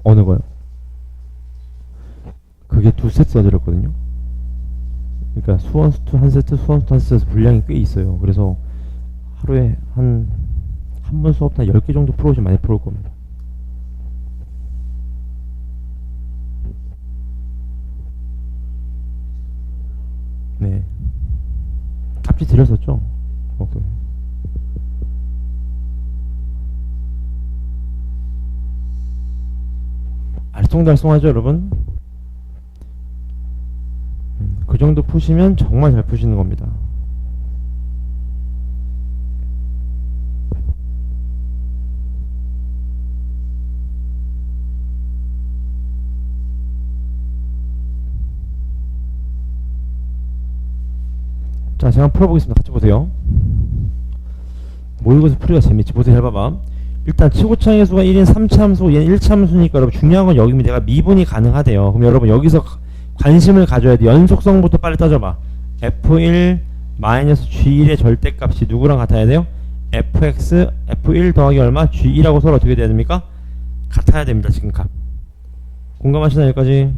어느 거요? 그게 두 세트 써드렸거든요. 그러니까 수원수투 한 세트, 수원수투 한 세트에서 분량이 꽤 있어요. 그래서 하루에 한 번 수업 한 10개 정도 풀어오시면 많이 풀어올 겁니다. 네. 답지 드렸었죠? 오케이. 알쏭달쏭하죠, 여러분? 그 정도 푸시면 정말 잘 푸시는 겁니다. 자, 제가 한번 풀어보겠습니다. 같이 보세요. 모의고사 풀이가 재밌지. 보세요. 잘 봐봐. 일단 치고창의 수가 1인 3차 함수고 얘는 1차 함수니까 여러분 중요한 건 여기면 내가 미분이 가능하대요. 그럼 여러분 여기서 관심을 가져야 돼. 연속성부터 빨리 따져봐. f1 G1의 절대값이 누구랑 같아야 돼요? fx f1 더하기 얼마? G2라고 서로 어떻게 돼야 됩니까? 같아야 됩니다. 지금 값. 공감하시나요? 여기까지?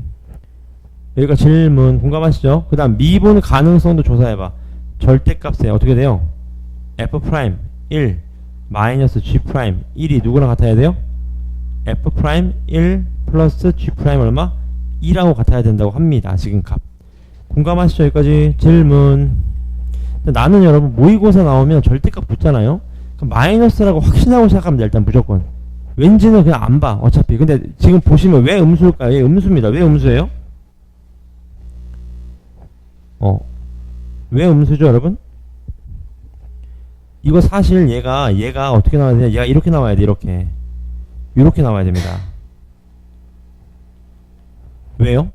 여기가 질문 공감하시죠? 그 다음 미분 가능성도 조사해봐. 절대값에 어떻게 돼요? f' 1 마이너스 g' 1이 누구랑 같아야 돼요? f' 1 플러스 g' 얼마? 2라고 같아야 된다고 합니다. 지금 값. 공감하시죠? 여기까지 질문. 나는 여러분 모의고사 나오면 절대값 붙잖아요. 그럼 마이너스라고 확신하고 시작하면 돼. 일단 무조건. 왠지는 그냥 안 봐. 어차피. 근데 지금 보시면 왜 음수일까요? 얘 음수입니다. 왜 음수예요? 왜 음수죠, 여러분? 이거 사실 얘가 어떻게 나와야 되냐? 얘가 이렇게 나와야 돼, 이렇게. 이렇게 나와야 됩니다. 왜요?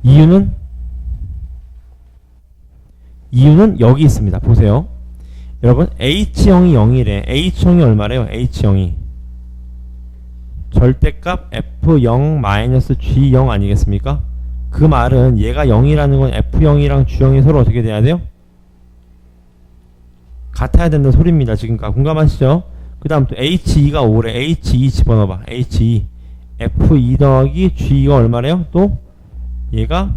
이유는 여기 있습니다. 보세요. 여러분, H형이 0이래. H형이 얼마래요? H형이. 절대값 F0-G0 아니겠습니까? 그 말은 얘가 0이라는 건 F0이랑 G0이 서로 어떻게 돼야 돼요? 같아야 된다는 소리입니다. 지금까지 공감하시죠? 그 다음 또 H2가 5래. H2 집어넣어봐. H2 F2 더하기 G2가 얼마래요? 또 얘가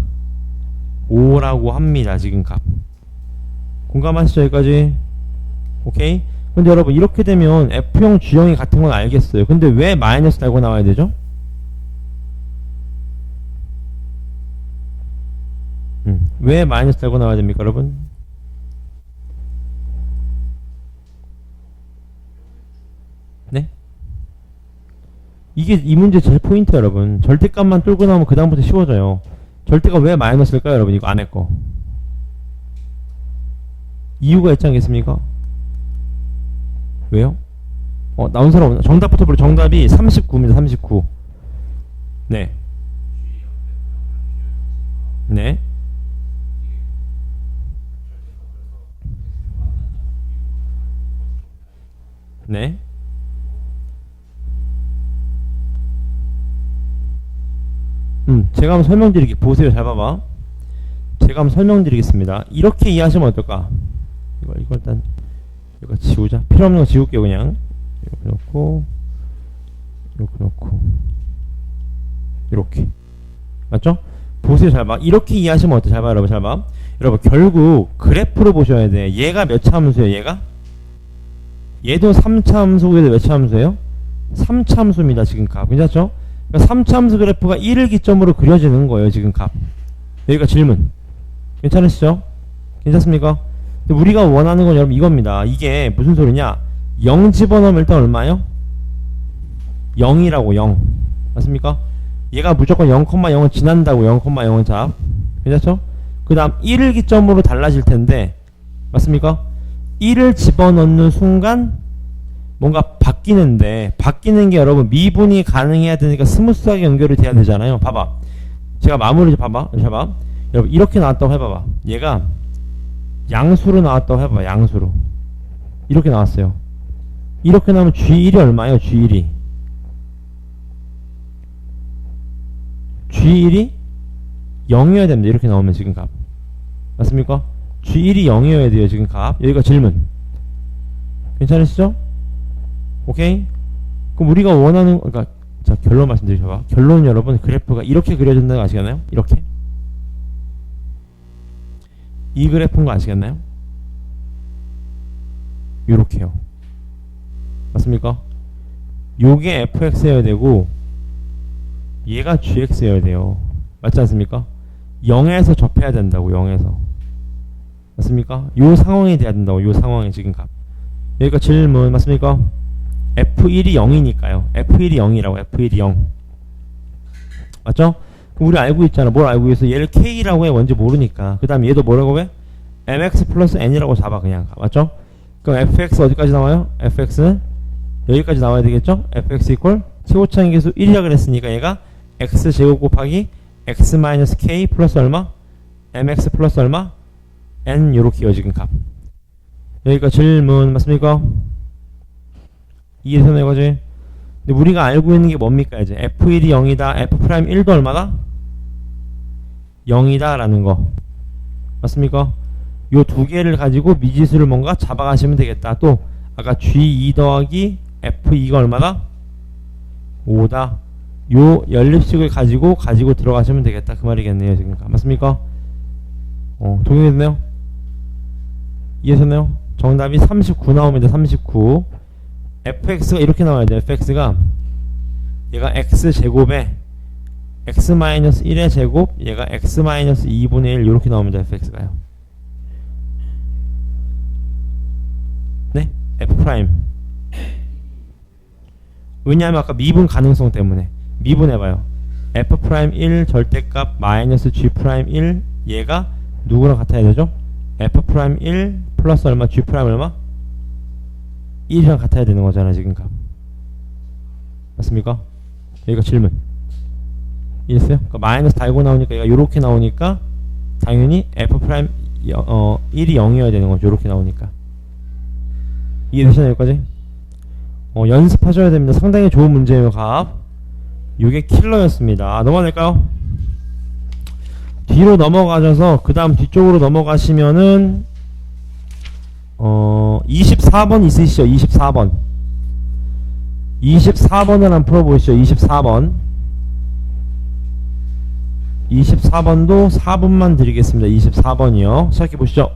5라고 합니다. 지금 값. 공감하시죠? 여기까지? 오케이? 근데 여러분 이렇게 되면 F0, G0이 같은 건 알겠어요. 근데 왜 마이너스 달고 나와야 되죠? 왜 마이너스 달고 나와야 됩니까, 여러분? 네? 이게 이 문제 제일 포인트 여러분. 절대값만 뚫고 나오면 그 다음부터 쉬워져요. 절대값 왜 마이너스일까요, 여러분? 이거 안에 거. 이유가 있지 않겠습니까? 왜요? 나온 사람 없나? 정답부터 보려. 정답이 39입니다. 39. 네. 네. 네. 제가 한번 설명드릴게요. 보세요. 잘 봐봐. 제가 한번 설명드리겠습니다. 이렇게 이해하시면 어떨까? 이거 일단 이거 지우자. 필요 없는 거 지울게요. 그냥 이렇게 놓고 이렇게 놓고 이렇게 맞죠? 보세요. 잘 봐. 이렇게 이해하시면 어때? 잘 봐. 여러분 잘 봐. 여러분 결국 그래프로 보셔야 돼. 얘가 몇 차 함수예요? 얘가? 얘도 3차 함수고 얘도 몇 차 함수예요? 3차 함수입니다. 지금 값. 괜찮죠? 그러니까 3차 함수 그래프가 1을 기점으로 그려지는 거예요. 지금 값. 여기가 질문. 괜찮으시죠? 괜찮습니까? 근데 우리가 원하는 건 여러분 이겁니다. 이게 무슨 소리냐? 0 집어넣으면 일단 얼마요? 0이라고 0 맞습니까? 얘가 무조건 0,0을 지난다고 0,0은 잡 괜찮죠? 그 다음 1을 기점으로 달라질 텐데 맞습니까? 1을 집어넣는 순간 뭔가 바뀌는데 바뀌는 게 여러분 미분이 가능해야 되니까 스무스하게 연결이 돼야 되잖아요. 봐봐 제가 마무리 봐봐 봐봐 여러분 이렇게 나왔다고 해봐봐 얘가 양수로 나왔다고 해봐봐 양수로 이렇게 나왔어요. 이렇게 나오면 G1이 얼마예요? G1이 G1이 0이어야 됩니다. 이렇게 나오면 지금 값 맞습니까? G1이 0이어야 돼요. 지금 값 여기가 질문 괜찮으시죠? 오케이? 그럼 우리가 원하는 그러니까 자 결론 말씀드리셔봐. 결론은 여러분 그래프가 이렇게 그려진다는 거 아시겠나요? 이렇게 이 그래프인 거 아시겠나요? 요렇게요. 맞습니까? 요게 fx여야 되고 얘가 gx여야 돼요. 맞지 않습니까? 0에서 접해야 된다고 0에서 맞습니까? 요 상황이 돼야 된다고 요 상황이 지금 값 여기가 질문 맞습니까? f1이 0이니까요. f1이 0이라고 f1이 0 맞죠? 그럼 우리 알고 있잖아. 뭘 알고 있어? 얘를 k라고 해. 뭔지 모르니까. 그 다음 얘도 뭐라고 해? mx 플러스 n이라고 잡아 그냥 맞죠? 그럼 fx 어디까지 나와요? fx는 여기까지 나와야 되겠죠? fx 이퀄 최고차항 계수 1이라 그랬으니까 얘가 x제곱 곱하기 x-k 플러스 얼마? mx 플러스 얼마? n 요렇게요 지금 값 여기가 질문 맞습니까? 이해되나요 이거지? 근데 우리가 알고 있는 게 뭡니까 이제 f1이 0이다 f'1도 얼마다? 0이다 라는 거 맞습니까? 요 두 개를 가지고 미지수를 뭔가 잡아가시면 되겠다. 또 아까 g2 더하기 f2가 얼마다? 5다. 요 연립식을 가지고 들어가시면 되겠다 그 말이겠네요 지금 맞습니까? 동의됐나요? 이해되나요? 정답이 39 나옵니다. 39 fx가 이렇게 나와야 돼요. fx가 얘가 x제곱에 x-1의 제곱 얘가 x-2분의 1 이렇게 나옵니다. fx가요. 네? f' 왜냐하면 아까 미분 가능성 때문에 미분해봐요. f'1 절대값 마이너스 g'1 얘가 누구랑 같아야 되죠? f'1 플러스 얼마? g' 얼마? 1이랑 같아야 되는 거잖아 지금 값 맞습니까? 여기가 질문 이랬어요? 그러니까 마이너스 달고 나오니까 얘가 요렇게 나오니까 당연히 f' 1이 0이어야 되는 거죠. 요렇게 나오니까 이해되시나요 여기까지? 연습하셔야 됩니다. 상당히 좋은 문제예요 값 요게 킬러였습니다. 넘어갈까요? 뒤로 넘어가셔서 그 다음 뒤쪽으로 넘어가시면은 24번 있으시죠? 24번 24번을 한번 풀어보시죠. 24번도 4분만 드리겠습니다. 24번이요 시작해보시죠.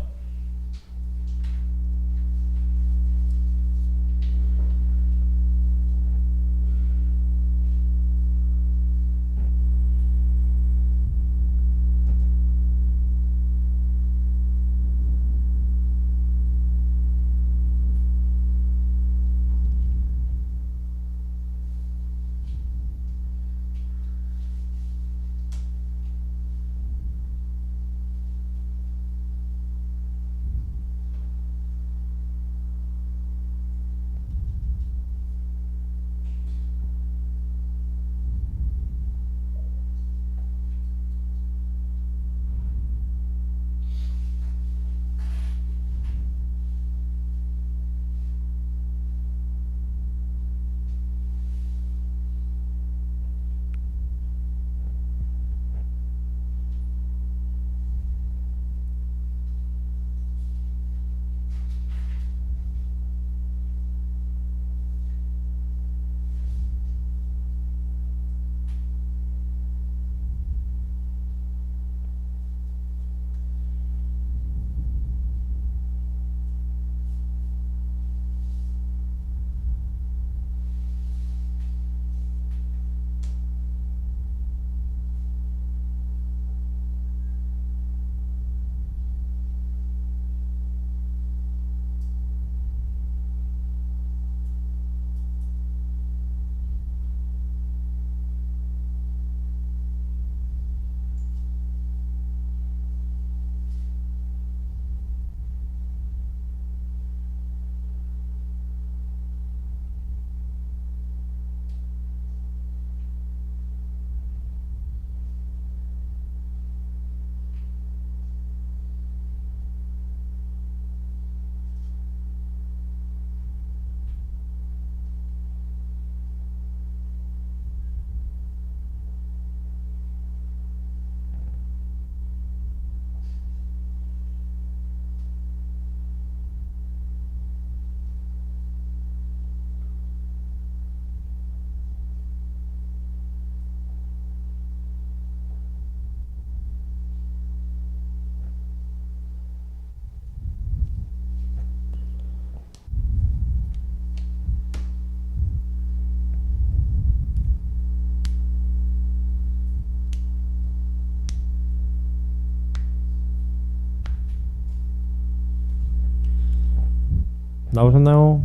나오셨나요?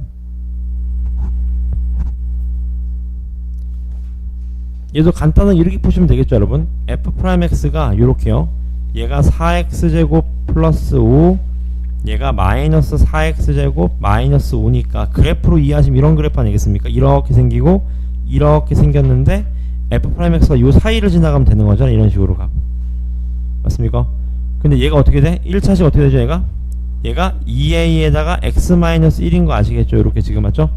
얘도 간단하게 이렇게 푸시면 되겠죠 여러분. f'x가 요렇게요. 얘가 4x제곱 플러스 5, 얘가 마이너스 4x제곱 마이너스 5니까 그래프로 이해하시면 이런 그래프 아니겠습니까? 이렇게 생기고 이렇게 생겼는데 f'x가 요 사이를 지나가면 되는 거잖아. 이런 식으로 가. 맞습니까? 근데 얘가 어떻게 돼? 1차식 어떻게 되죠 얘가? 얘가 2a에다가 x-1인 거 아시겠죠? 이렇게 지금 맞죠?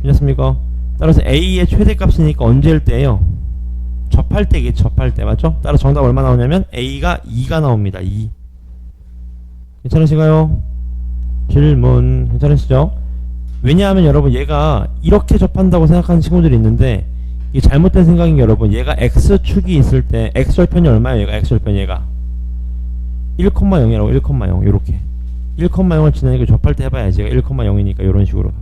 괜찮습니까? 따라서 a의 최대값이니까 언제일 때예요? 접할 때겠죠. 접할 때 맞죠? 따라서 정답 얼마 나오냐면 a가 2가 나옵니다. 2. 괜찮으신가요? 질문 괜찮으시죠? 왜냐하면 여러분 얘가 이렇게 접한다고 생각하는 친구들이 있는데 이게 잘못된 생각인 게 여러분 얘가 x축이 있을 때 x절편이 얼마예요? 얘가 x절편 얘가 1,0이라고 1,0 요렇게 1,0을 지나니까 접할 때 해봐야지. 얘가 1,0이니까 요런 식으로.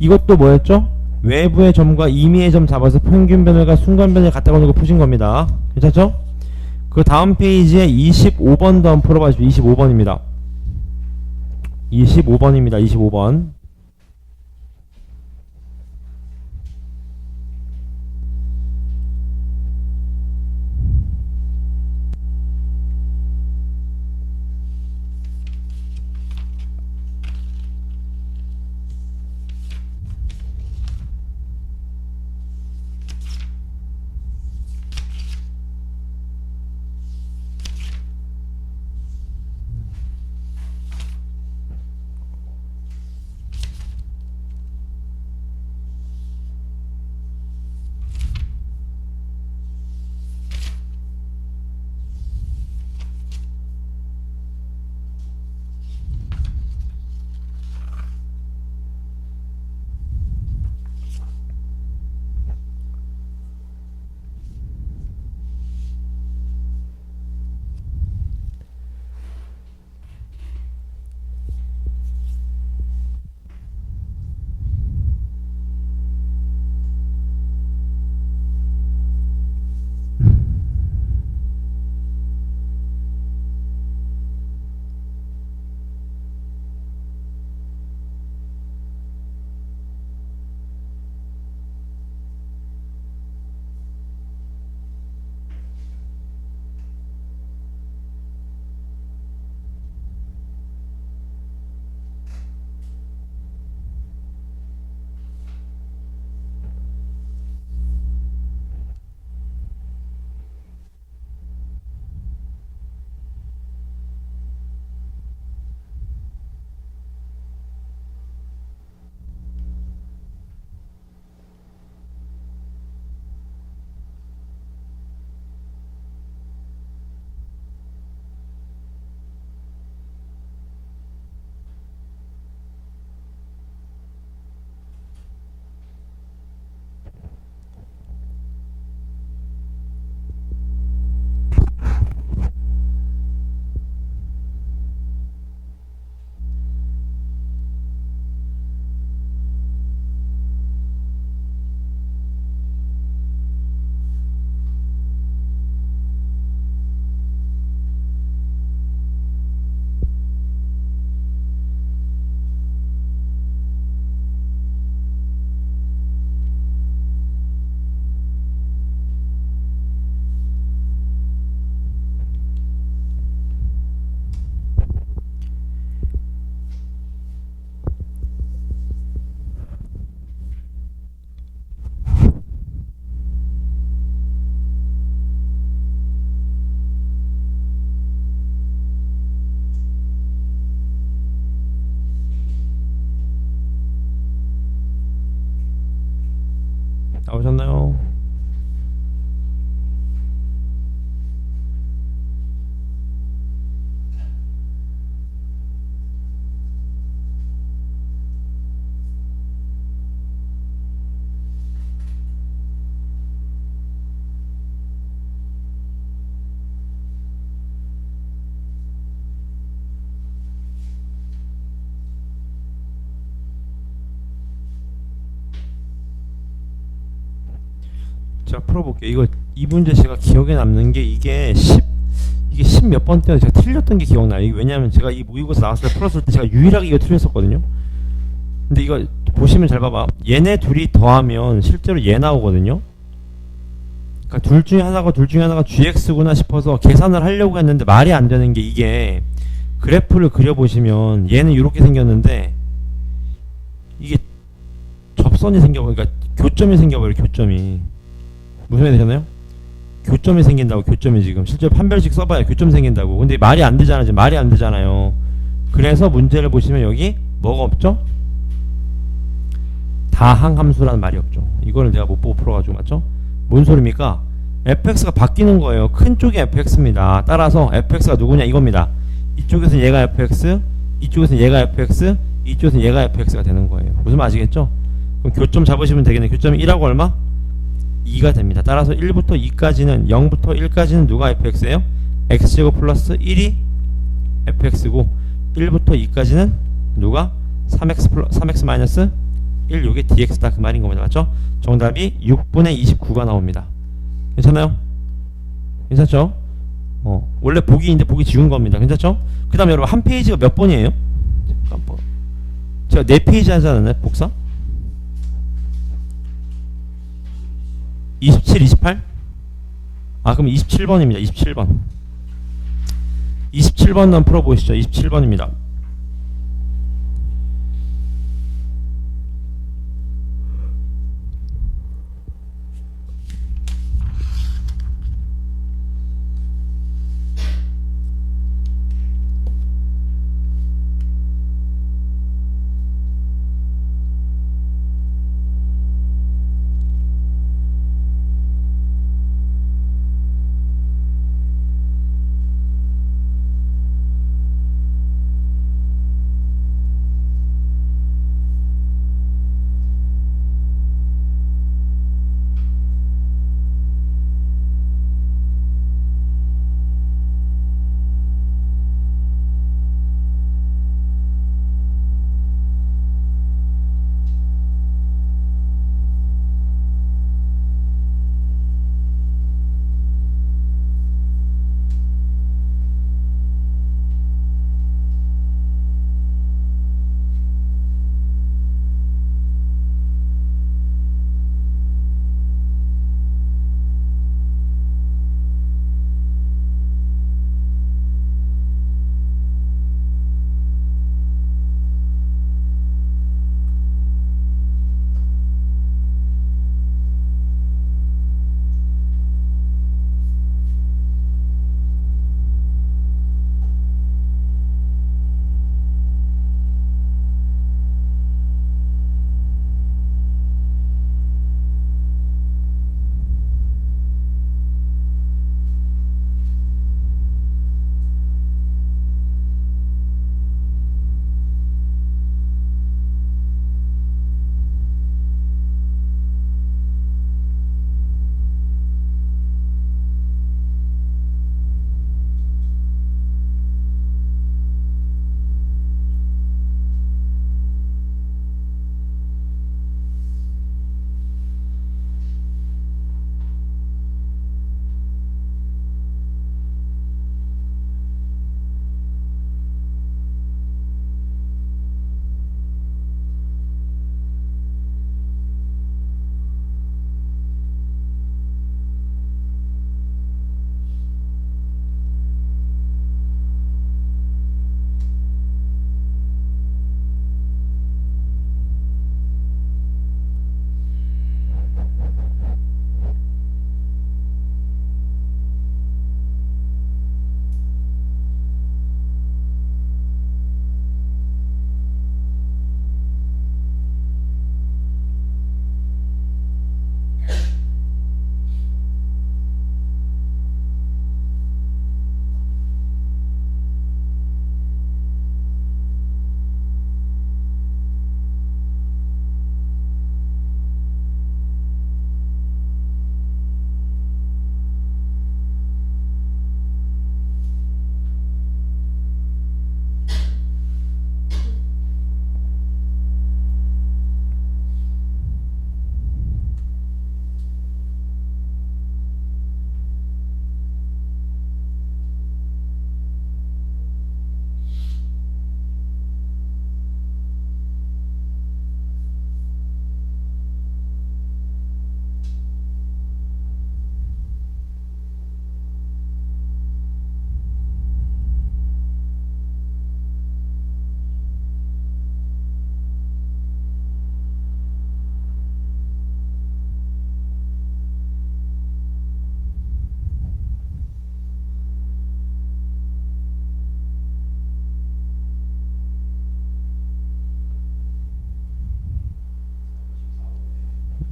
이것도 뭐였죠? 외부의 점과 임의의 점 잡아서 평균변을과 순간변을 갖다 놓는 거 푸신 겁니다. 괜찮죠? 그 다음 페이지에 25번도 한번 풀어봐주세요. 25번입니다. 25번입니다. 25번. 나오셨나요? 제가 풀어볼게요. 이 문제 제가 기억에 남는 게 이게 10 몇 번 때는 제가 틀렸던 게 기억나요. 이게 왜냐하면 제가 이 모의고사 나왔을 때 풀었을 때 제가 유일하게 이거 틀렸었거든요. 근데 이거 보시면 잘 봐봐. 얘네 둘이 더하면 실제로 얘 나오거든요. 그러니까 둘 중에 하나가 GX구나 싶어서 계산을 하려고 했는데 말이 안 되는 게, 이게 그래프를 그려보시면 얘는 이렇게 생겼는데 이게 접선이 생겨버려. 그러니까 교점이 생겨버려. 교점이 무슨 말이 되잖아요. 교점이 생긴다고. 교점이 지금 실제로 판별식 써봐야 교점 생긴다고. 근데 말이 안 되잖아. 지금 말이 안 되잖아요. 그래서 문제를 보시면 여기 뭐가 없죠? 다항함수라는 말이 없죠. 이거를 내가 못 보고 풀어가지고, 맞죠? 뭔 소리입니까? fx가 바뀌는 거예요. 큰 쪽이 fx입니다. 따라서 fx가 누구냐 이겁니다. 이쪽에서는 얘가 fx, 이쪽에서는 얘가 fx, 이쪽에서는 얘가 fx가 되는 거예요. 무슨 말 아시겠죠? 그럼 교점 잡으시면 되겠네. 교점이 1하고 얼마? 2가 됩니다. 따라서 1부터 2까지는, 0부터 1까지는 누가 fx예요? x제곱 플러스 1이 fx고, 1부터 2까지는 누가? 3x 마이너스 1, 요게 dx다, 그 말인 겁니다. 맞죠? 정답이 6분의 29가 나옵니다. 괜찮아요? 괜찮죠? 원래 보기인데 보기 지운 겁니다. 괜찮죠? 그 다음에 여러분, 한 페이지가 몇 번이에요? 잠깐만. 제가 4페이지 하지 않았나요? 복사? 27, 28? 아, 그럼 27번입니다. 27번. 27번 한번 풀어보시죠. 27번입니다.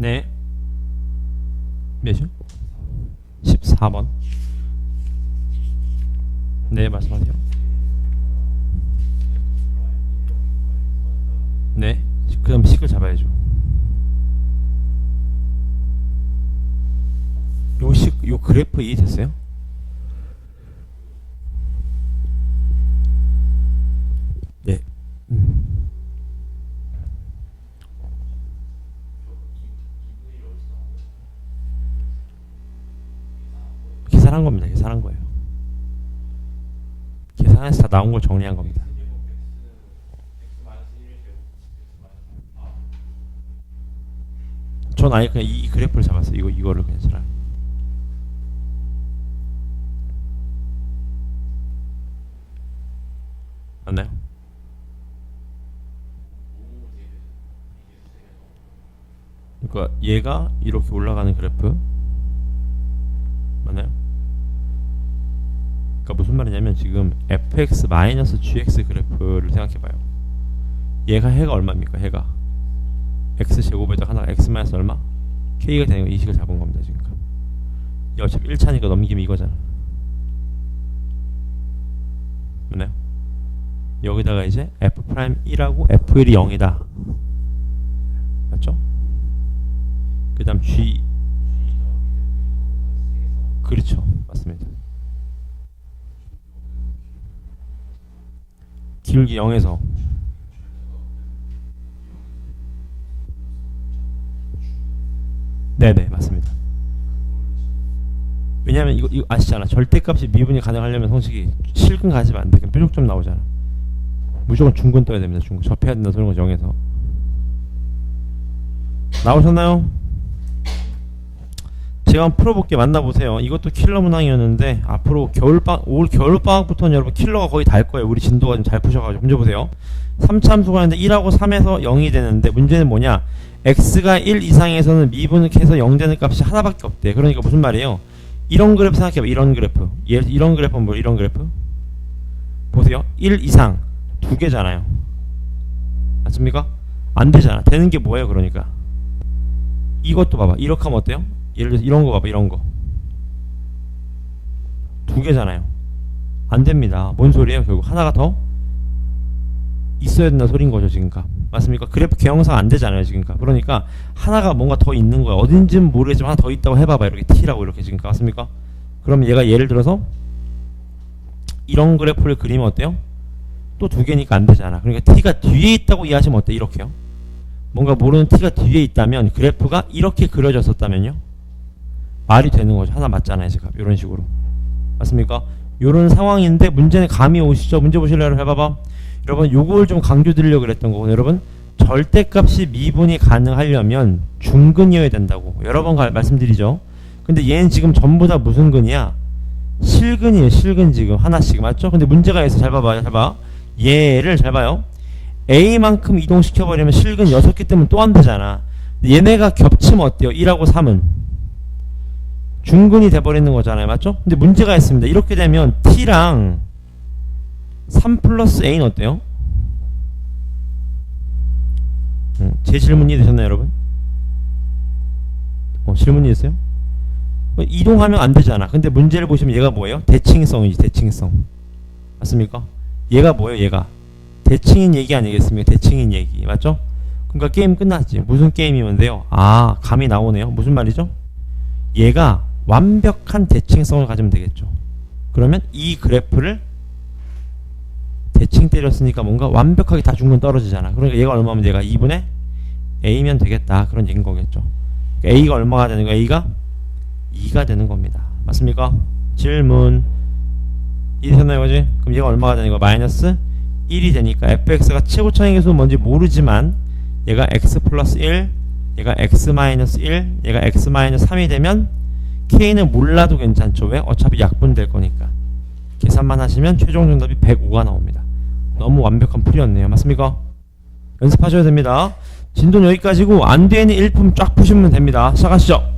네. 몇이요? 14번. 네, 말씀하세요. 네. 그럼 식을 잡아야죠. 요 그래프 이해됐어요? 네. 계산한 겁니다. 계산한 거예요. 계산해서 다 나온 걸 정리한 겁니다. 전 아예 그냥 이 그래프를 잡았어요. 이거를 그냥 잘. 맞나요? 그러니까 얘가 이렇게 올라가는 그래프 맞나요? 그러니까 무슨 말이냐면 지금 fx-gx 그래프를 생각해봐요. 얘가 해가 얼마입니까? 해가 x제곱에다 하나가 x 마이너스 얼마? k가 되는 거 이 식을 잡은 겁니다. 지금 이 어차피 1차니까 넘기면 이거잖아. 맞나요? 여기다가 이제 f'1하고 f1이 0이다. 맞죠? 그 다음 g 그렇죠. 맞습니다. 기울기 0에서 네네 맞습니다. 왜냐면 이거 아시잖아. 절대값이 미분이 가능하려면 성식이 실근 가지면 안 돼. 그냥 뾰족점 나오잖아. 무조건 중근 떠야 됩니다. 중근 접해야 된다 소리는 거죠. 0에서 나오셨나요? 제가 한번 풀어볼게. 만나보세요. 이것도 킬러 문항이었는데 앞으로 올 겨울방학부터는 여러분 킬러가 거의 달 거예요. 우리 진도가 좀 잘 푸셔가지고 문제 보세요. 3참수가 있는데 1하고 3에서 0이 되는데 문제는 뭐냐? x가 1 이상에서는 미분해서 0 되는 값이 하나밖에 없대. 그러니까 무슨 말이에요? 이런 그래프 생각해봐. 이런 그래프. 이런 그래프는 뭐 이런 그래프? 보세요. 1 이상 두 개잖아요. 맞습니까? 안 되잖아. 되는 게 뭐예요? 그러니까 이것도 봐봐. 이렇게 하면 어때요? 예를 들어서 이런 거 봐봐. 이런 거 두 개잖아요. 안 됩니다. 뭔 소리예요? 결국 하나가 더 있어야 된다 소린 거죠. 지금까 맞습니까? 그래프 개형상 안 되잖아요. 지금까 그러니까 하나가 뭔가 더 있는 거야. 어딘지는 모르겠지만 하나 더 있다고 해봐봐. 이렇게 t라고 이렇게 지금까 맞습니까? 그러면 얘가 예를 들어서 이런 그래프를 그리면 어때요? 또 두 개니까 안 되잖아. 그러니까 t가 뒤에 있다고 이해하시면 어때? 이렇게요. 뭔가 모르는 t가 뒤에 있다면 그래프가 이렇게 그려졌었다면요 말이 되는 거죠. 하나 맞잖아요. 지금 이런 식으로 맞습니까? 이런 상황인데 문제는 감이 오시죠? 문제 보실래요? 해봐봐. 여러분 요걸 좀 강조드리려고 그랬던 거고 여러분 절대값이 미분이 가능하려면 중근이어야 된다고 여러 번 말씀드리죠. 근데 얘는 지금 전부 다 무슨 근이야? 실근이에요. 실근 지금 하나씩 맞죠? 근데 문제가 있어. 잘 봐봐요. 잘 봐. 얘를 잘 봐요. A만큼 이동시켜버리면 실근 6개 때문에 또 안 되잖아. 얘네가 겹치면 어때요? 1하고 3은 중근이 돼버리는 거잖아요. 맞죠? 근데 문제가 있습니다. 이렇게 되면 T랑 3 플러스 A는 어때요? 제 질문이 되셨나요 여러분? 질문이 있어요? 이동하면 안 되잖아. 근데 문제를 보시면 얘가 뭐예요? 대칭성이지. 대칭성 맞습니까? 얘가 뭐예요? 얘가 대칭인 얘기 아니겠습니까? 대칭인 얘기 맞죠? 그러니까 게임 끝났지. 무슨 게임이면 돼요? 아 감이 나오네요. 무슨 말이죠? 얘가 완벽한 대칭성을 가지면 되겠죠. 그러면 이 그래프를 대칭 때렸으니까 뭔가 완벽하게 다 중근 떨어지잖아. 그러니까 얘가 얼마면 얘가 2분의 A면 되겠다. 그런 얘기인 거겠죠. 그러니까 A가 얼마가 되는 거야? A가 2가 되는 겁니다. 맞습니까? 질문 이해되셨나요? 그지? 그럼 얘가 얼마가 되는 거야? 마이너스 1이 되니까 fx가 최고차의 개수는 뭔지 모르지만 얘가 x 플러스 1 얘가 x 마이너스 1 얘가 x 마이너스 3이 되면 k는 몰라도 괜찮죠. 왜? 어차피 약분될 거니까. 계산만 하시면 최종 정답이 105가 나옵니다. 너무 완벽한 풀이였네요. 맞습니까? 연습하셔야 됩니다. 진도는 여기까지고 안 되는 일품 쫙 푸시면 됩니다. 시작하시죠.